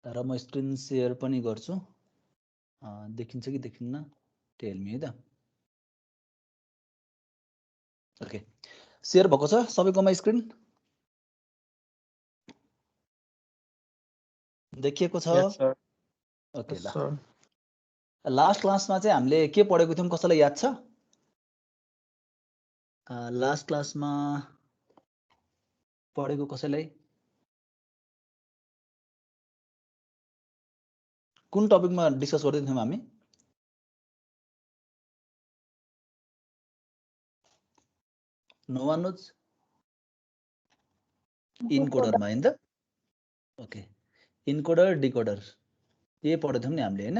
र म screen share पनि गर्छु देखिन्छ कि देखिन्न टेल मी है त ओके शेयर भएको छ सबैकोमा स्क्रिन देखिएको छ ओके ल लास्ट क्लासमा चाहिँ हामीले के पढेको थियौं कसैलाई याद छ लास्ट क्लासमा पढेको कसैलाई कुन टपिकमा डिस्कस गर्दै थियौं हामी नो वान नोज इनकोडरमा हैन त ओके इनकोडर डिकोडर ये पढेको थियौं नि हामीले हैन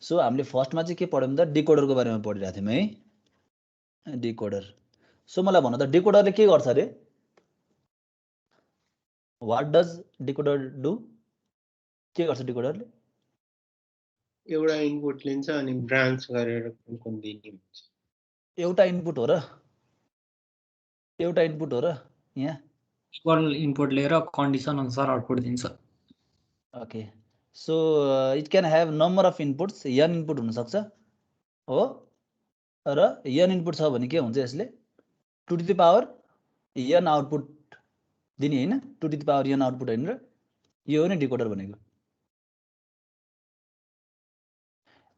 सो हामीले फर्स्टमा चाहिँ के पढ्यौं त डिकोडरको बारेमा पढिरहेको थियौं है डिकोडर सो मलाई भन त डिकोडरले के गर्छ रे व्हाट डज डिकोडर डु के गर्छ डिकोडरले एउटा इनपुट लिन्छ अनि ब्रान्च गरेर कुन दिने हुन्छ एउटा इनपुट हो र यहाँ इक्वल इनपुट लिएर कन्डिसन अनुसार आउटपुट दिन्छ okay so it can have number of inputs n input हुन सक्छ हो र n इनपुट छ भने के हुन्छ यसले 2 to the power n output दिने हैन 2 to the power n output हैन र यो हो नि डिकोडर भनेको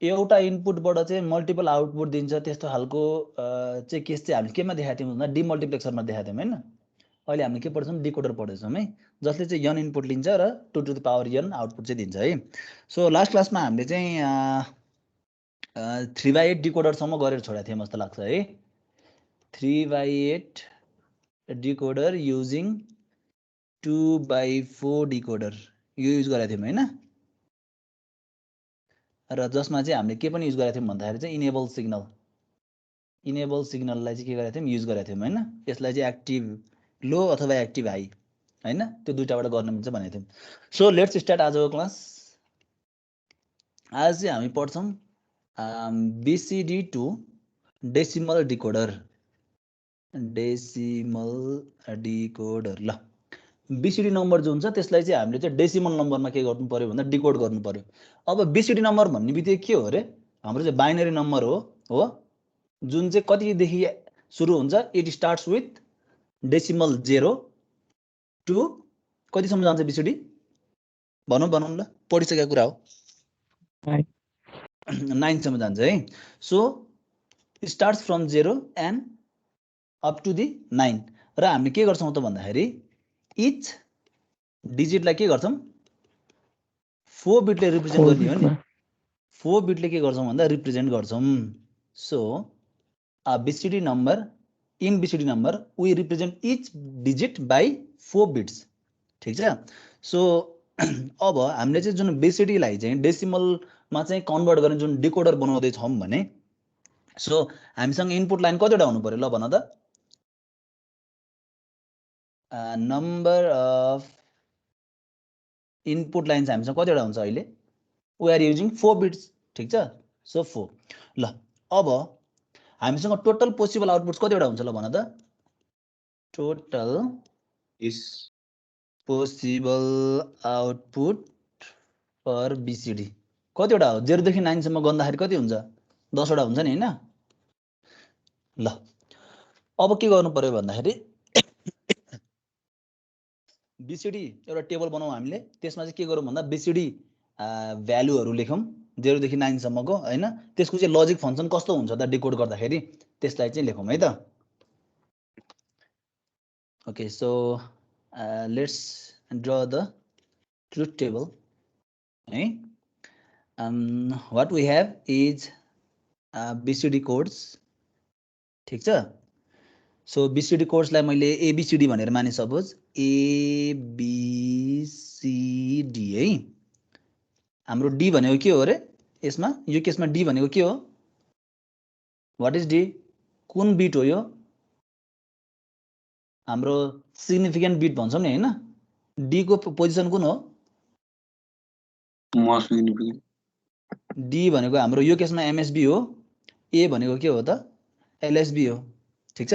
एउटा इनपुटबाट चाहिँ मल्टिपल आउटपुट दिन्छ त्यस्तो खालको चाहिँ केस चाहिँ हामी केमा देखाएको थियौं भन्दा डिमल्टिप्लेक्सरमा देखाएको थियौं हैन अहिले हामीले के पढ्छौं डिकोडर पढ्छौं है जसले चाहिँ n इनपुट लिन्छ र 2 to the power n output चाहिँ दिन्छ है सो लास्ट क्लासमा हामीले चाहिँ 3/8 डिकोडर सम्म गरेर छोडेको थियौं जस्तो लाग्छ है 3/8 डिकोडर युजिङ 2/4 डिकोडर यो युज गरेको थियौं हैन र जसमा चाहिँ हामीले के पनि युज गरेको थियौं भन्दाखेरि चाहिँ इनेबल सिग्नललाई चाहिँ के गरेको थियौं युज गरेको थियौं हैन यसलाई चाहिँ एक्टिभ लो अथवा एक्टिभ हाई हैन त्यो दुईटाबाट गर्न मिल्छ भनेको थियौं सो लेट्स स्टार्ट आजको क्लास आज चाहिँ हामी पढ्छौं BCD टु डेसिमल डिकोडर ल BCD नम्बर जो हुन्छ त्यसलाई चाहिँ हामीले चाहिँ डेसिमल नम्बरमा के गर्नु पर्यो भन्दा डिकोड गर्नु पर्यो अब BCD नम्बर भन्ने बित्तिकै के हो रे हाम्रो चाहिँ बाइनरी नम्बर हो जुन चाहिँ कति देखि सुरु हुन्छ it starts with decimal 0 to कति सम्म जान्छ BCD भनौं ल पढिसकेको कुरा हो 9 सम्म जान्छ है so starts from 0 and up to the 9 र हामीले के गर्छौं त भन्दाखेरि इच डिजिटलाई के गर्छौं 4 बिटले रिप्रेजेन्ट गर्ने हो नि 4 बिटले के गर्छौं भन्दा रिप्रेजेन्ट गर्छौं so a BCD number in BCD number we represent each digit by 4 bits ठीक छ सो अब हामीले चाहिँ जुन BCD लाई चाहिँ डेसिमल मा चाहिँ कन्भर्ट गर्ने जुन डिकोडर बनाउँदै छौं भने सो हामीसँग इनपुट लाइन कतिवटा हुनु पर्यो ल भन त नम्बर अफ इनपुट लाइन्स हामीसँग कतिवटा हुन्छ अहिले वी आर युजिङ 4 बिट्स ठीक छ सो 4 ल अब हामीसँग टोटल पोसिबल आउटपुट्स कतिवटा हुन्छ ल भन त total is possible output for BCD कतिवटा हो 0 देखि 9 सम्म गर्दाखेरि कति हुन्छ 10 वटा हुन्छ नि हैन ल अब के गर्नु पर्यो भन्दाखेरि BCD एउटा टेबल बनाऊ हामीले त्यसमा चाहिँ के गरौँ भन्दा BCD भ्यालुहरु लेखौं 0 देखि 9 सम्मको हैन त्यसको चाहिँ लजिक फंक्सन कस्तो हुन्छ त डिकोड गर्दाखेरि त्यसलाई चाहिँ लेखौं है त okay so let's draw the truth table है what we have is BCD codes ठीक छ सो BCD कोड्स लाई मैले ABCD भनेर माने सपोज ABCD है हाम्रो D भनेको के हो रे यसमा यो केसमा D भनेको के हो व्हाट इज D कुन बिट हो यो हाम्रो सिग्निफिकेन्ट बिट भन्छौं नि हैन D को पोजिसन कुन हो मोस्ट सिग्निफिकेन्ट D भनेको हाम्रो यो केसमा MSB हो A भनेको के हो त LSB हो ठीक छ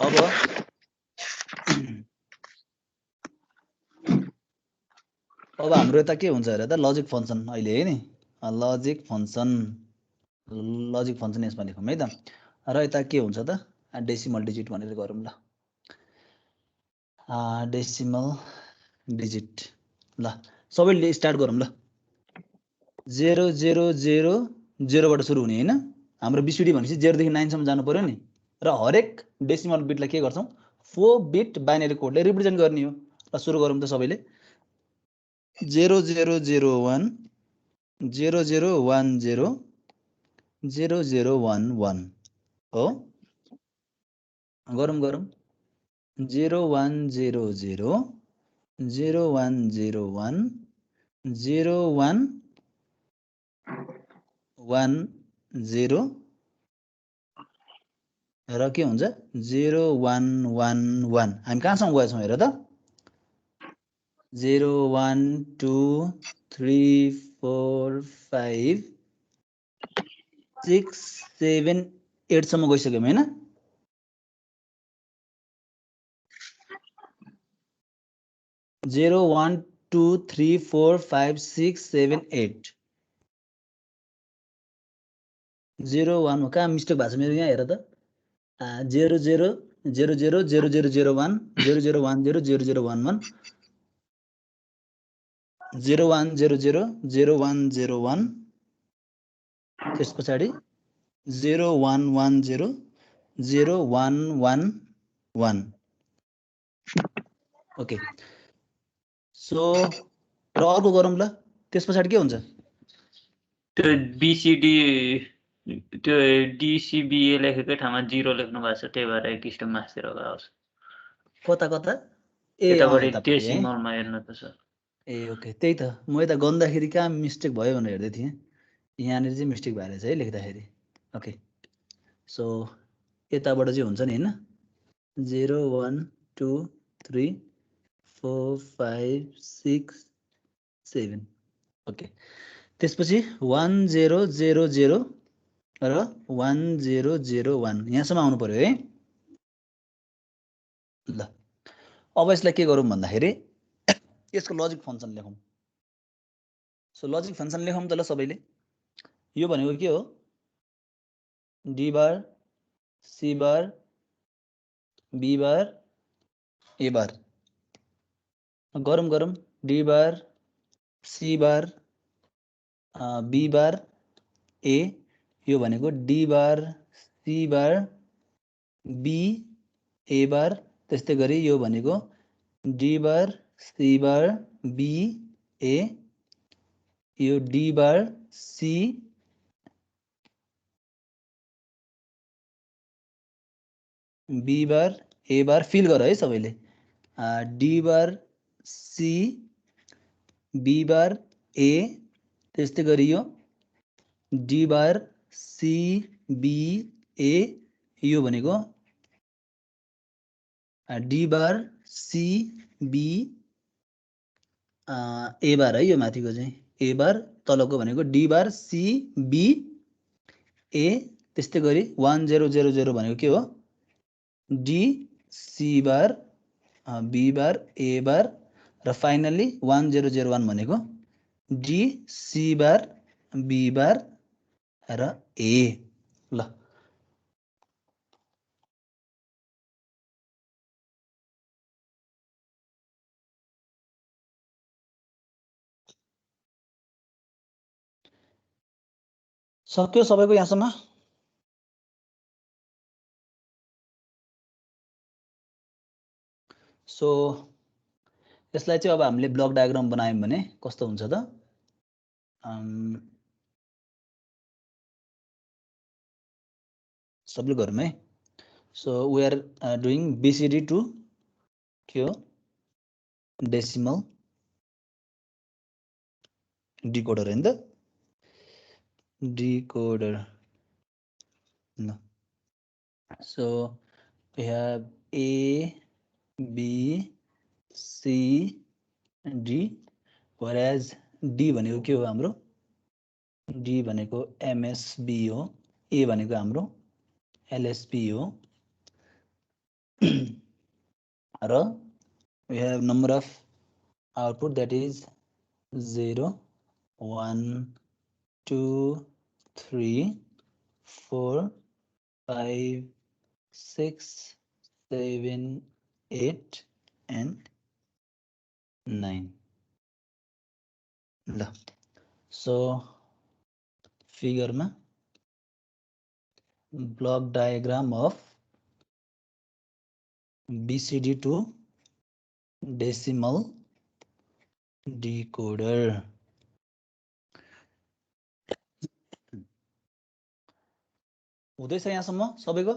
अब अब हाम्रो यता के हुन्छ हेर त लजिक फङ्सन अहिले है नि लजिक फङ्सन यसमा लेखौँ है त र यता के हुन्छ त डेसिमल डिजिट भनेर गरौँ ल डेसिमल डिजिट ल सबैले स्टार्ट गरौँ ल 0 0 0 0 बाट सुरु हुने हैन हाम्रो बीसीडी भनेपछि 0 देखि 9 सम्म जानु पर्यो नि र हरेक डेसिमल बिटलाई के गर्छौं 4 बिट बाइनरी कोडले रिप्रेजेन्ट गर्ने हो ल सुरु गरौँ त सबैले 0 0 0 1 0 0 1 0 0 0 1 1 हो गरौँ 0 1 0 0 0 1 0 1 0 1 1 0 र के हुन्छ 0 1 1 1 हामी कहाँसम्म गएछौँ हेर त 0 1 2 3 4 5 6 7 8 सम्म गइसक्यौँ हैन Zero, 1, 2, 3, 4, 5, 6, 7, 8 0 1 कहाँ मिस्टेक भएको छ मेरो यहाँ हेर त 0 0 0 0 0 0 0 1 0 0 1 0 0 0 1 1 0 1 0 0 0 1 0 1 त्यस पछाडि 0 1 1 0 0 1 1 1 ओके सो र अर्को गरौँ ल त्यस पछाडि के हुन्छ त्यो बीसीडी त्यो डीसीबीए लेखेकै ठाउँमा 0 लेख्नु भएको छ त्यही भएर एक स्टेप मास्तिर गएको छ कता कता ए यतापट्टि यतापट्टि है डेसिमलमा हेर्नु त सर ए ओके त्यही त म यता गन्दाखेरि कहाँ मिस्टेक भयो भनेर हेर्दै थिएँ यहाँनिर चाहिँ मिस्टेक भएर चाहिँ है लेख्दाखेरि ओके सो यताबाट चाहिँ हुन्छ नि हैन 0 1 2 3 4 5 6 7 ओके त्यसपछि 1 0 0 0 र 1 0 0 1 यहाँसम्म आउनु पर्यो है ल अब यसलाई के गरौँ भन्दाखेरि यसको लजिक फङ्सन लेखौँ सो लजिक फङ्सन लेखौँ त ल सबैले यो भनेको के हो D bar C bar B bar A bar गरौँ D bar C bar B bar A यो भनेको D bar C bar B A bar त्यस्तै गरी यो भनेको D bar C bar B A यो D bar C B bar A bar fill गर है सबैले D bar C B bar ए त्यस्तै गरी यो D bar C be A यो भनेको D bar C be A बार है यो माथिको चाहिँ ए बार तलको भनेको डी बार सी बी ए त्यस्तै गरी 1 0 0 0 भनेको के हो D C bar B bar A बार र फाइनली 1 0 0 1 भनेको डी सी बार बी बार र ए ल सक्यो सबैको यहाँसम्म सो यसलाई चाहिँ अब हामीले ब्लक डायग्राम बनायौँ भने कस्तो हुन्छ त सबले गरौँ है so we are doing BCD to के हो डेसिमल डिकोडर हैन त डिकोडर ल so we have A B C D whereas D भनेको के हो हाम्रो डी भनेको एमएसबी हो ए भनेको हाम्रो एलएसबी हो र we have number of output that is 0 1 2 3 4 5 6 7 8 and 9 ल सो फिगरमा block diagram of BCD to decimal decoder हुँदैछ यहाँसम्म सबैको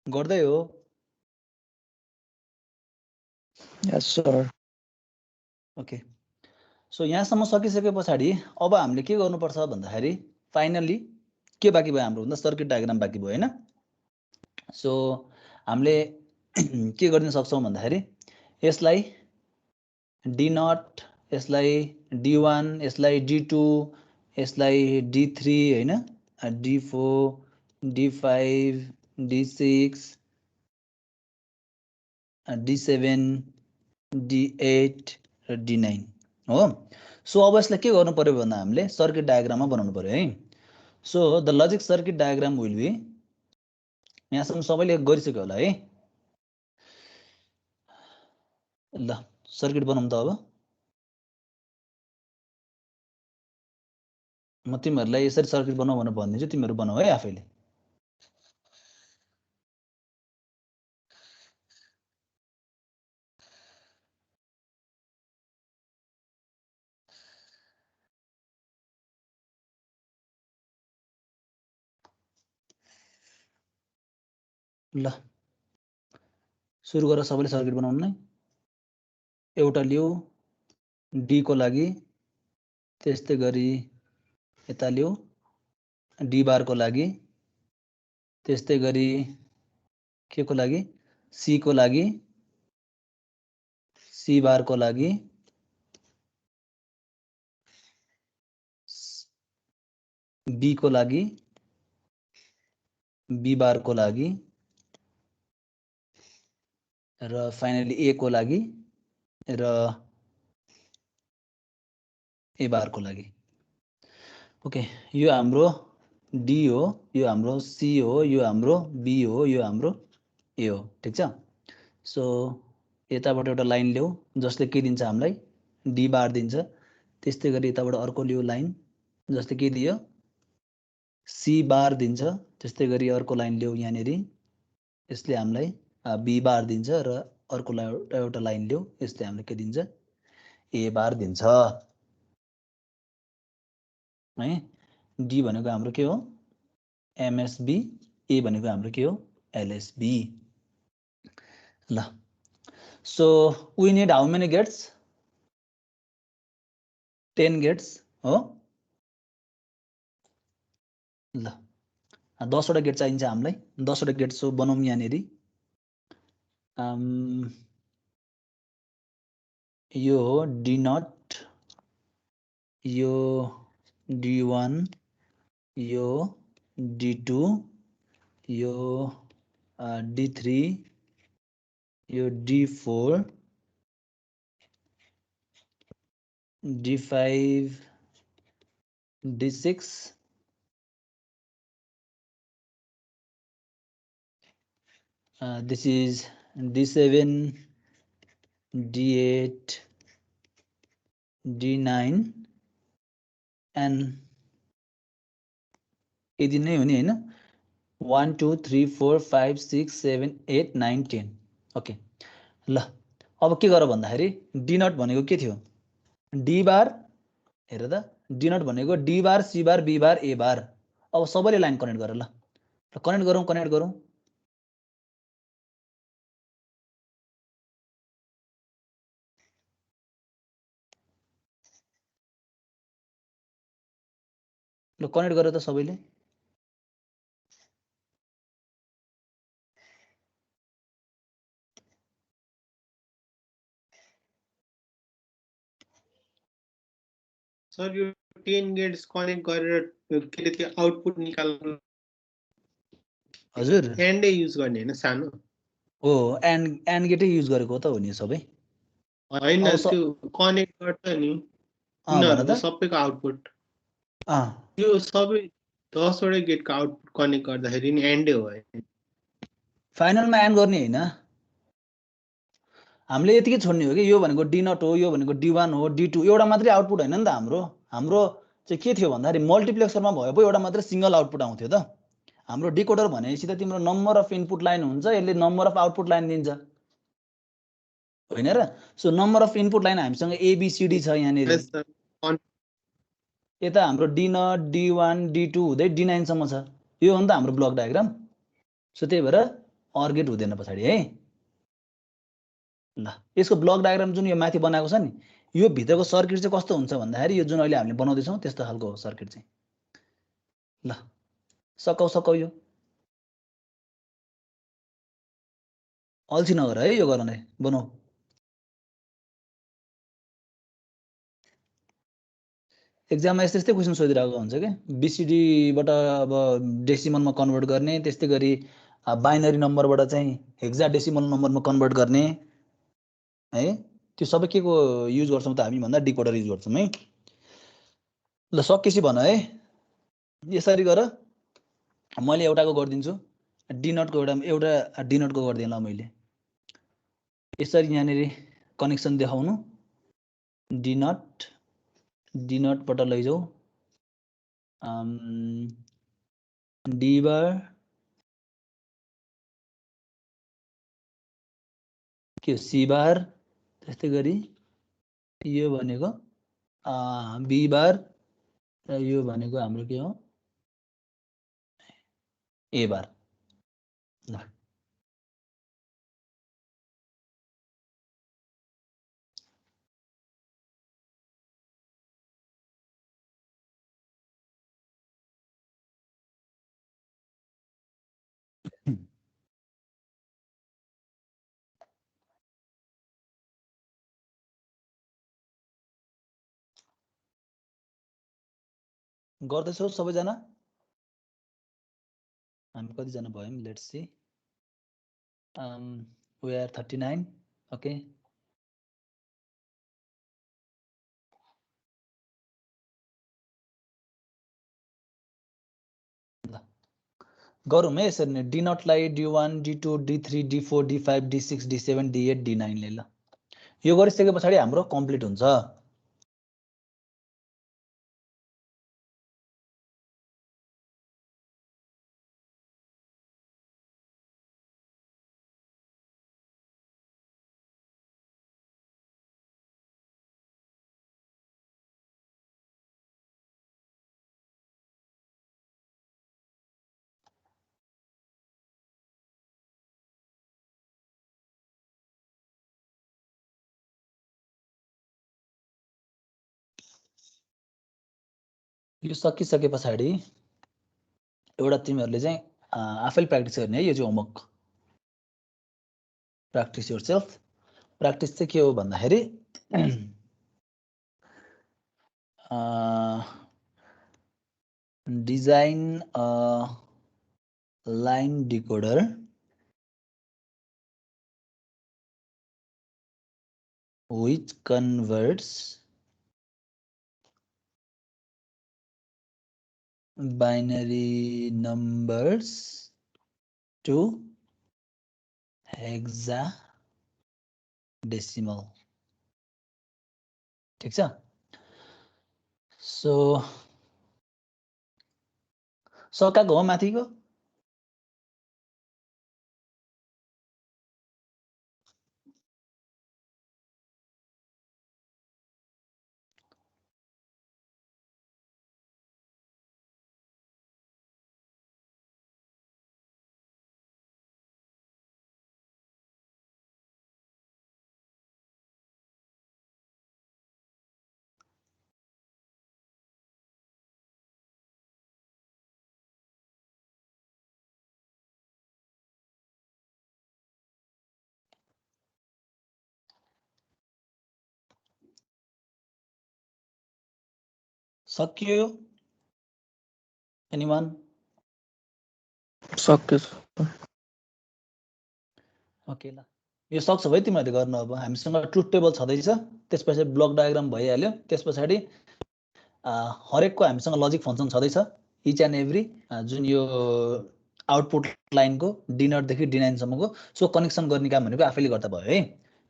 गर्दै हो Yes, sir. ओके सो यहाँसम्म सकिसके पछाडि अब हामीले के गर्नुपर्छ भन्दाखेरि फाइनली के बाँकी भयो हाम्रो भन्दा सर्किट डायग्राम बाँकी भयो हैन सो हामीले के गर्न सक्छौं भन्दाखेरि यसलाई D0 यसलाई D1 यसलाई D2 यसलाई D3 हैन D4 D5 D6 D7 D8 र D9 हो सो अब यसलाई के गर्नु पर्यो भन्दा हामीले सर्किट डायग्राममा बनाउनु पर्यो है so the logic circuit diagram will be यहाँसम्म सबैले गरिसक्यो होला है ल सर्किट बनाउँ त अब म तिमीहरूलाई यसरी सर्किट बनाऊ भनेर भनिदिन्छु तिमीहरू बनाऊ है आफैले ल सुरु गरेर सबैले सर्किट बनाउनु नै एउटा लिऊ डी को लागि त्यस्तै गरी यता लिऊ डी बार को लागि त्यस्तै गरी के को लागि सी को लागि सी बार को लागि बी को लागि बी बार को लागि र फाइनली ए को लागि र ए बार को लागि ओके यो हाम्रो डी हो यो हाम्रो सी हो यो हाम्रो बी हो यो हाम्रो ए हो ठीक छ सो यताबाट एउटा लाइन ल्याऊ जसले के दिन्छ हामीलाई डी बार दिन्छ त्यस्तै गरी यताबाट अर्को ल्याऊ लाइन जसले के दियो सी बार दिन्छ त्यस्तै गरी अर्को लाइन ल्याऊ यहाँनेरि यसले हामीलाई बी बार दिन्छ र अर्को एउटा लाइन ल्याऊ यसले हामीलाई के दिन्छ ए बार दिन्छ है डी भनेको हाम्रो के हो एमएसबी ए भनेको हाम्रो के हो एलएसबी ल so we need how many gates 10 gates हो ल 10 वटा गेट चाहिन्छ हामीलाई 10 वटा गेट सो बनाउँ यहाँनेरि यो हो D0 यो D1 यो D2 यो D3 यो D4 D5 D6 this is D7 D8 D9 and यदि नै हो नि हैन 1 2 3 4 5 6 7 8 9 10 ओके ल अब के गर भन्दाखेरि D0 भनेको के थियो डी बार हेर त D0 भनेको D bar C bar B bar A बार अब सबैले लाइन कनेक्ट गर ल कनेक्ट गरौँ ल कनेक्ट गर त सबैले सर यो 10 गेट्स कनेक्ट गरेर के रे त्यो आउटपुट निकाल्नु हजुर एन्डै युज गर्ने हैन सानो हो एन्ड गेटै युज गरेको त हो नि सबै हैन अब त्यो कनेक्ट गर्छ नि भन उनीहरूको त सबैको आउटपुट अँ यो सबै 10 वटा गेटको आउटपुट कनेक्ट गर्दाखेरि नि एन्डै हो है फाइनलमा एन्ड गर्ने होइन हामीले यतिकै छोड्ने हो कि यो भनेको डी नट हो यो भनेको D1 हो D2 एउटा मात्रै आउटपुट होइन नि त हाम्रो चाहिँ के थियो भन्दाखेरि मल्टिप्लेक्सरमा भए पो एउटा मात्रै सिङ्गल आउटपुट आउँथ्यो त हाम्रो डिकोडर भनेपछि त तिम्रो नम्बर अफ इनपुट लाइन हुन्छ यसले नम्बर अफ आउटपुट लाइन दिन्छ होइन र so number of input line हामीसँग ABCD छ यहाँनिर Yes, sir. यता हाम्रो D नट D1 D2 हुँदै D9 सम्म छ यो हो नि त हाम्रो ब्लक डायग्राम सो त्यही भएर अर गेट हुँदैन पछाडि है ल यसको ब्लक डायग्राम जुन यो माथि बनाएको छ नि यो भित्रको सर्किट चाहिँ कस्तो हुन्छ भन्दाखेरि यो जुन अहिले हामीले बनाउँदैछौँ त्यस्तो खालको हो सर्किट चाहिँ ल सकाउ यो अल्छी नगर है यो गर्न बनाऊ एक्जाममा यस्तै यस्तै क्वेसन सोधिरहेको हुन्छ क्या BCDबाट अब डेसिमलमा कन्भर्ट गर्ने त्यस्तै गरी बाइनरी नम्बरबाट चाहिँ हेक्जा डेसिमल नम्बरमा कन्भर्ट गर्ने है त्यो सबै के को युज गर्छौँ त हामी भन्दा डिकोडर युज गर्छौँ है ल सकेपछि भन है यसरी गर मैले एउटाको गरिदिन्छु डी नटको एउटा डी नटको गरिदिएँ ल मैले यसरी यहाँनिर कनेक्सन देखाउनु डी नटबाट लैजाऊ डी बार के हो सी बार त्यस्तै गरी यो भनेको बी बार र यो भनेको हाम्रो के हो ए बार ल गर्दैछौ सबैजना हामी कतिजना भयौँ let's see we are 39 okay ल गरौँ है यसरी नै D नटलाई D1 D2 D3 D4 D5 D6 D7 D8 D9 ले ल यो गरिसके पछाडि हाम्रो कम्प्लिट हुन्छ यो सकिसके पछाडि एउटा तिमीहरूले चाहिँ आफैले प्र्याक्टिस गर्ने है यो चाहिँ होमवर्क प्र्याक्टिस योरसेल्फ प्र्याक्टिस चाहिँ के हो भन्दाखेरि design line decoder which converts binary numbers to hexadecimal ठिक छ सो सकाएको हो माथिको सक्यो एनीवन सक्यो सर ओके ल यो सक्छ भाइ तिमीहरूले गर्नु अब हामीसँग ट्रुथ टेबल छँदैछ त्यसपछि ब्लक डायग्राम भइहाल्यो त्यस पछाडि हरेकको हामीसँग लजिक फङ्सन छँदैछ इच एन्ड एभ्री जुन यो आउटपुट लाइनको D0 देखि D9 सम्मको सो कनेक्सन गर्ने काम भनेको आफैले गर्दा भयो है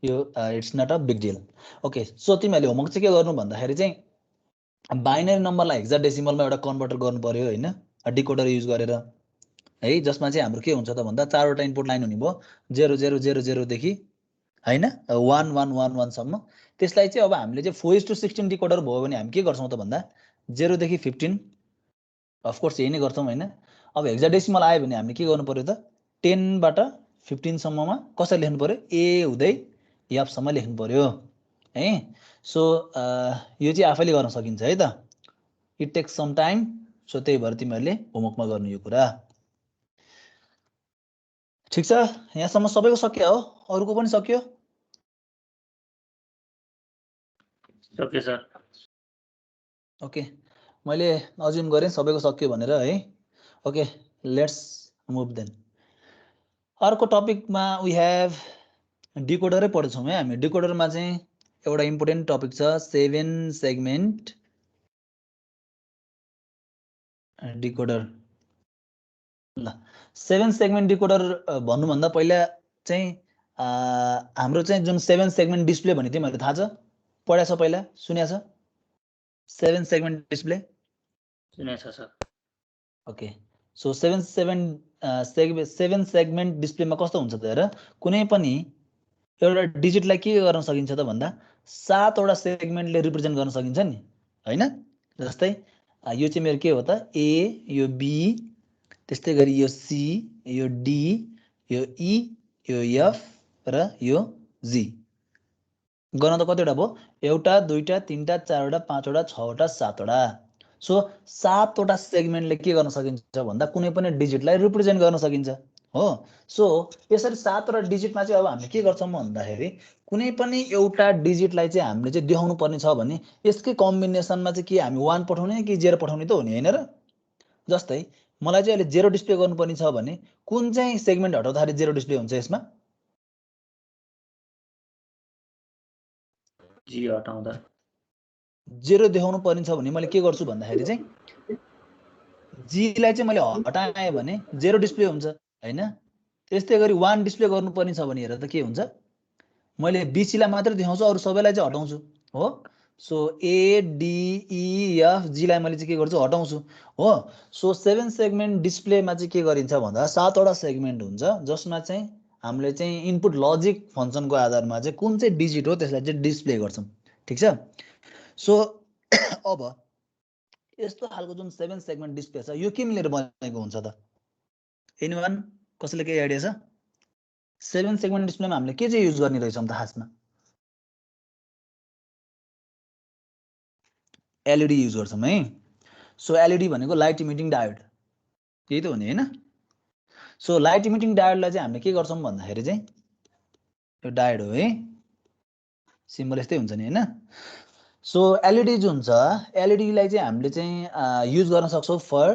यो it's not a big deal okay so तिमीहरूले होमवर्क चाहिँ के गर्नु भन्दाखेरि चाहिँ बाइनरी नम्बरलाई हेक्साडेसिमलमा एउटा कन्भर्टर गर्नु पर्यो हैन डिकोडर युज गरेर है जसमा चाहिँ हाम्रो के हुन्छ त भन्दा चारवटा इनपुट लाइन हुने भयो 0000 देखि हैन 1111 सम्म त्यसलाई चाहिँ अब हामीले चाहिँ 4:16 डिकोडर भयो भने हामी के गर्छौं त भन्दा 0 देखि 15 अफ कोर्स यही नै गर्छौं हैन अब हेक्साडेसिमल आयो भने हामीले के गर्नु पर्यो त 10 बाट 15 सम्ममा कसरी लेख्नु पर्यो ए हुँदै एफ सम्म लेख्नु पर्यो है सो यो चाहिँ आफैले गर्न सकिन्छ है त it takes some time so त्यही भएर तिमीहरूले होमवर्कमा गर्नु यो कुरा ठीक छ यहाँसम्म सबैको सक्यो हो अरूको पनि सक्यो सक्यो सर ओके मैले अज्युम गरेँ सबैको सक्यो भनेर है ओके लेट्स मुभ देन अर्को टपिकमा वी हेभ डिकोडरै पढ्छौँ है हामी डिकोडरमा चाहिँ एउटा इम्पोर्टेन्ट टपिक छ 7 सेगमेन्ट डिकोडर ल 7 सेगमेन्ट डिकोडर भन्नुभन्दा पहिला चाहिँ हाम्रो चाहिँ जुन 7 सेगमेन्ट डिस्प्ले भने तिमीहरुलाई थाहा छ पढ्या छ पहिला सुन्या छ 7 सेगमेन्ट डिस्प्ले सुनेछ सर ओके सो 7 सेगमेन्ट डिस्प्लेमा कस्तो हुन्छ त हेर कुनै पनि एउटा डिजिटलाई के गर्न सकिन्छ त भन्दा 7 वटा सेगमेन्टले रिप्रेजेन्ट गर्न सकिन्छ नि हैन जस्तै यो चाहिँ मेरो के हो त ए यो बी त्यस्तै गरी यो सी यो डी यो ई यो एफ र यो जी गर्न त कतिवटा भयो एउटा दुईटा तीनटा चारवटा पाँचवटा छवटा सातवटा सो 7 वटा सेगमेन्टले के गर्न सकिन्छ भन्दा कुनै पनि डिजिटलाई रिप्रेजेन्ट गर्न सकिन्छ हो सो यसरी 7 वटा डिजिटमा चाहिँ अब हामीले के गर्छौं भन्दाखेरि कुनै पनि एउटा डिजिटलाई चाहिँ हामीले चाहिँ देखाउनु पर्ने छ भने यसकै कम्बिनेसनमा चाहिँ के हामी 1 पठाउने कि 0 पठाउने त हो नि हैन र जस्तै मलाई चाहिँ अहिले 0 डिस्प्ले गर्नुपर्ने छ भने कुन चाहिँ सेगमेन्ट हटाउँदाखेरि 0 डिस्प्ले हुन्छ यसमा जी हटाउँदा 0 देखाउनु पर्ने छ भने मैले के गर्छु भन्दाखेरि चाहिँ जी लाई चाहिँ मैले हटाएँ भने 0 डिस्प्ले हुन्छ हैन त्यस्तै गरी 1 डिस्प्ले गर्नुपर्ने छ भने हेर त के हुन्छ मैले बीसी लाई मात्र देखाउँछु अरु सबैलाई चाहिँ हटाउँछु हो so A D E F G लाई मैले चाहिँ के गर्छु हटाउँछु हो सो 7 सेगमेन्ट डिस्प्लेमा चाहिँ के गरिन्छ भन्दा 7 वटा सेगमेन्ट हुन्छ जसमा चाहिँ हामीले चाहिँ इनपुट लजिक फंक्सनको आधारमा चाहिँ कुन चाहिँ डिजिट हो त्यसलाई चाहिँ डिस्प्ले गर्छौं ठीक छ सो अब यस्तो खालको जुन 7 सेगमेन्ट डिस्प्ले छ यो के मिलेर बनेको हुन्छ त एनीवन कसैले के आइडिया छ 7 सेगमेन्ट डिस्प्लेमा हामीले के चाहिँ युज गर्ने रहेछौं त खासमा एलईडी युज गर्छौं है सो एलईडी भनेको लाइट इमिटिङ डायोड यही त हो नि हैन सो लाइट इमिटिङ डायोडलाई चाहिँ हामीले के गर्छौं भन्दाखेरि चाहिँ यो डायोड हो है सिम्बल यस्तै हुन्छ नि हैन सो एलईडी जुन छ एलईडी लाई चाहिँ हामीले चाहिँ युज गर्न सक्छौं for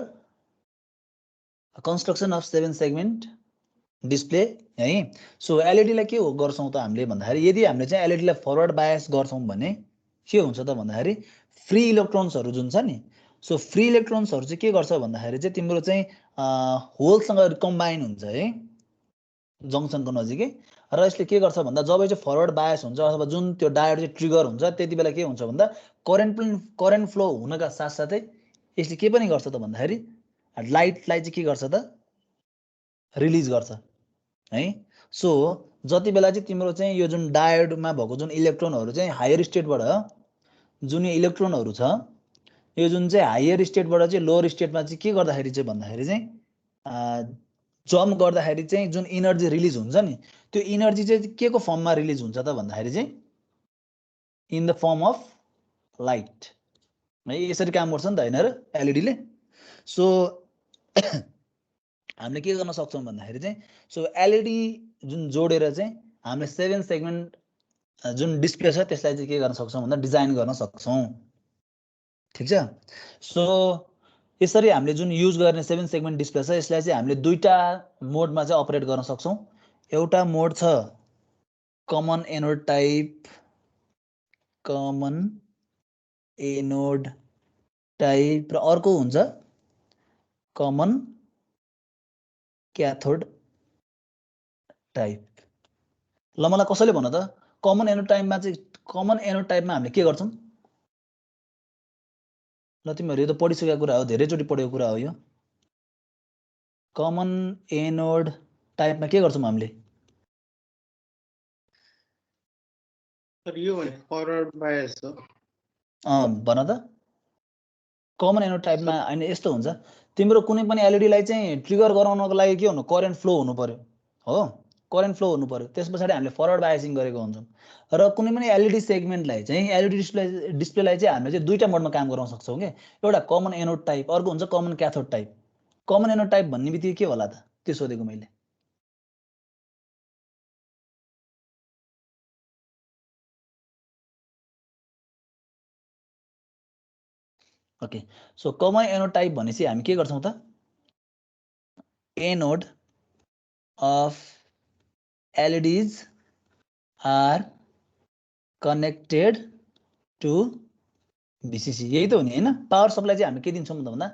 construction of 7 segment display है सो एलईडी लाई के हो गर्छौं त हामीले भन्दाखेरि यदि हामीले चाहिँ एलईडी लाई फरवर्ड बायस गर्छौं भने के हुन्छ त भन्दाखेरि फ्री इलेक्ट्रोन्सहरु जुन छ नि सो फ्री इलेक्ट्रोन्सहरु चाहिँ के गर्छ भन्दाखेरि चाहिँ तिम्रो चाहिँ होलसँग कम्बाइन हुन्छ है जंक्सनको नजिकै र यसले के गर्छ भन्दा जब चाहिँ फरवर्ड बायस हुन्छ अथवा जुन त्यो डायोड चाहिँ ट्रिगर हुन्छ त्यतिबेला के हुन्छ भन्दा करेन्ट फ्लो हुनका साथसाथै यसले के पनि गर्छ त भन्दाखेरि लाइटलाई चाहिँ के गर्छ त रिलिज गर्छ है सो जति बेला चाहिँ तिम्रो चाहिँ यो जुन डायोडमा भएको जुन इलेक्ट्रोनहरु चाहिँ हायर स्टेटबाट जुन इलेक्ट्रोनहरु छ यो जुन चाहिँ हायर स्टेटबाट चाहिँ लोअर स्टेटमा चाहिँ के गर्दाखेरि चाहिँ भन्दाखेरि चाहिँ जम्प गर्दाखेरि चाहिँ जुन एनर्जी रिलिज हुन्छ नि त्यो एनर्जी चाहिँ के को फर्ममा रिलिज हुन्छ त भन्दाखेरि चाहिँ in the form of light है यसरी काम गर्छ नि त हैन र एलईडी ले सो हामीले के गर्न सक्छौं भन्दाखेरि चाहिँ सो एलईडी जुन जोडेर चाहिँ हामीले 7 सेगमेन्ट जुन डिस्प्ले छ त्यसलाई चाहिँ के गर्न सक्छौं भन्दा डिजाइन गर्न सक्छौं ठिक छ। सो यसरी हामीले जुन युज गर्ने 7 सेगमेन्ट डिस्प्ले छ यसलाई चाहिँ हामीले दुईटा मोडमा चाहिँ अपरेट गर्न सक्छौं। एउटा मोड छ कमन एनोड टाइप, र अर्को हुन्छ कमन क्याथोड टाइप। ल मलाई कसैले भन त कमन एनोड टाइपमा हामीले के गर्छौं? ल तिमीहरु यो त पढिसकेको कुरा हो, धेरैचोटि पढेको कुरा हो यो। कमन एनोड टाइपमा के गर्छौं हामीले? सर यो भने फरवर्ड बायस हो। भन त। कमन एनोड टाइपमा हैन यस्तो हुन्छ, तिम्रो कुनै पनि एलईडी लाई चाहिँ ट्रिगर गराउनको लागि के हुनु करेन्ट फ्लो हुनु पर्यो हो, करेन्ट फ्लो हुनु पर्यो। त्यसपछाडी हामीले फरवर्ड बायसिङ गरेको हुन्छौं। र कुनै पनि एलईडी सेगमेन्टलाई चाहिँ एलईडी डिस्प्लेलाई चाहिँ हामीले चाहिँ दुईटा मोडमा काम गराउन सक्छौं के। एउटा कमन एनोड टाइप, अर्को हुन्छ common cathode type. Common anode type भन्ने बित्तिकै के होला त? त्यो सोधेको मैले। Okay, so common anode type भनेपछि हामी के गर्छौं त? Anode of LEDs are connected to VCC। यही त हो नि हैन? पावर सप्लाई चाहिँ हामी के दिन्छौं त भन्दा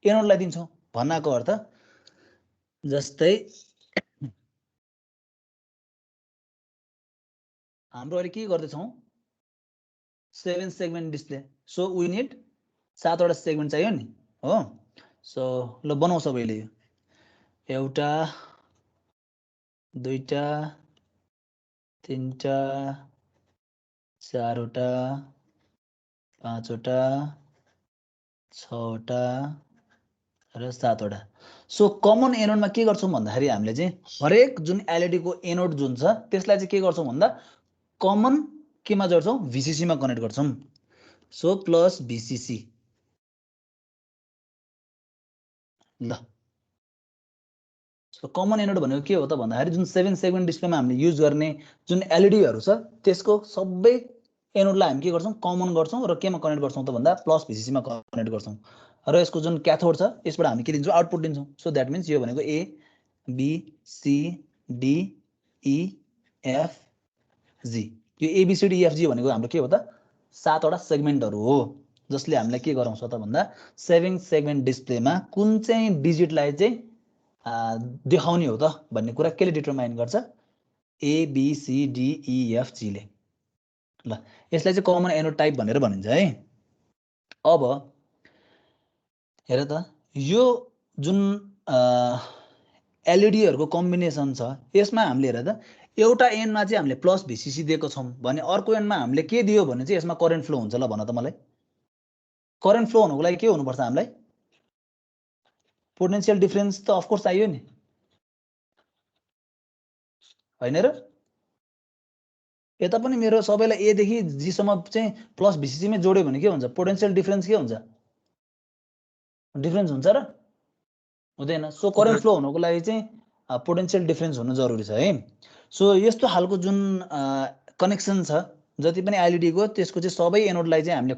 एनोडलाई दिन्छौं। भन्नको अर्थ जस्तै हाम्रो अहिले के गर्दै छौं? 7 segment display. So we need 7 वटा सेगमेन्ट चाहियो नि हो। सो ल बनाऊ सबैले यो। एउटा, दुईटा, तीनटा, चारवटा, पाँचवटा, छवटा र सातवटा। सो कमन एनोडमा के गर्छौं भन्दाखेरि हामीले चाहिँ हरेक जुन एलईडी को एनोड जुन छ त्यसलाई चाहिँ के गर्छौं भन्दा कमन केमा जोड्छौं? VCC मा कनेक्ट गर्छौं। So plus VCC। ल सो कमन एनोड भनेको के हो त भन्दाखेरि जुन 7 सेगमेन्ट डिस्प्लेमा हामीले युज गर्ने जुन एलईडीहरु छ त्यसको सबै एनोडलाई हामी के गर्छौं? कमन गर्छौं र केमा कनेक्ट गर्छौं त भन्दा प्लस VCC मा कनेक्ट गर्छौं। र यसको जुन क्याथोड छ यसबाट हामी के दिन्छौं? आउटपुट दिन्छौं। सो दैट मिन्स यो भनेको A B C D E F G। यो A B C D E F G भनेको हाम्रो के हो त? 7 वटा सेगमेन्टहरु हो जसले हामीलाई के गराउँछ त भन्दा 7 सेगमेन्ट डिस्प्लेमा कुन चाहिँ डिजिटलाई चाहिँ देखाउने हो त भन्ने कुरा केले डिटरमाइन गर्छ? A B C D E F G ले। ल यसलाई चाहिँ कमन एनोड टाइप भनेर भनिन्छ है। अब हेर त यो जुन एलईडीहरुको कम्बिनेसन छ यसमा हामीले हेर त एउटा एन्डमा चाहिँ हामीले प्लस VCC दिएको छौं भने अर्को एन्डमा हामीले के दियो भने चाहिँ यसमा करेन्ट फ्लो हुन्छ। ल भन त मलाई। करेन्ट फ्लो हुनको लागि के हुनुपर्छ हामीलाई? पोटेन्शियल डिफरेन्स त अफ कोर्स चाहियो नि हैन र? यता पनि मेरो सबैलाई A देखि G सम्म चाहिँ प्लस VCC मै जोड्यो भने के हुन्छ? पोटेन्शियल डिफरेन्स के हुन्छ? डिफरेन्स हुन्छ र? हुँदैन। सो करेन्ट फ्लो हुनको लागि चाहिँ पोटेन्शियल डिफरेन्स हुनु जरुरी छ है। सो यस्तो खालको जुन कनेक्सन छ जति पनि एलईडी को त्यसको चाहिँ सबै एनोडलाई चाहिँ हामीले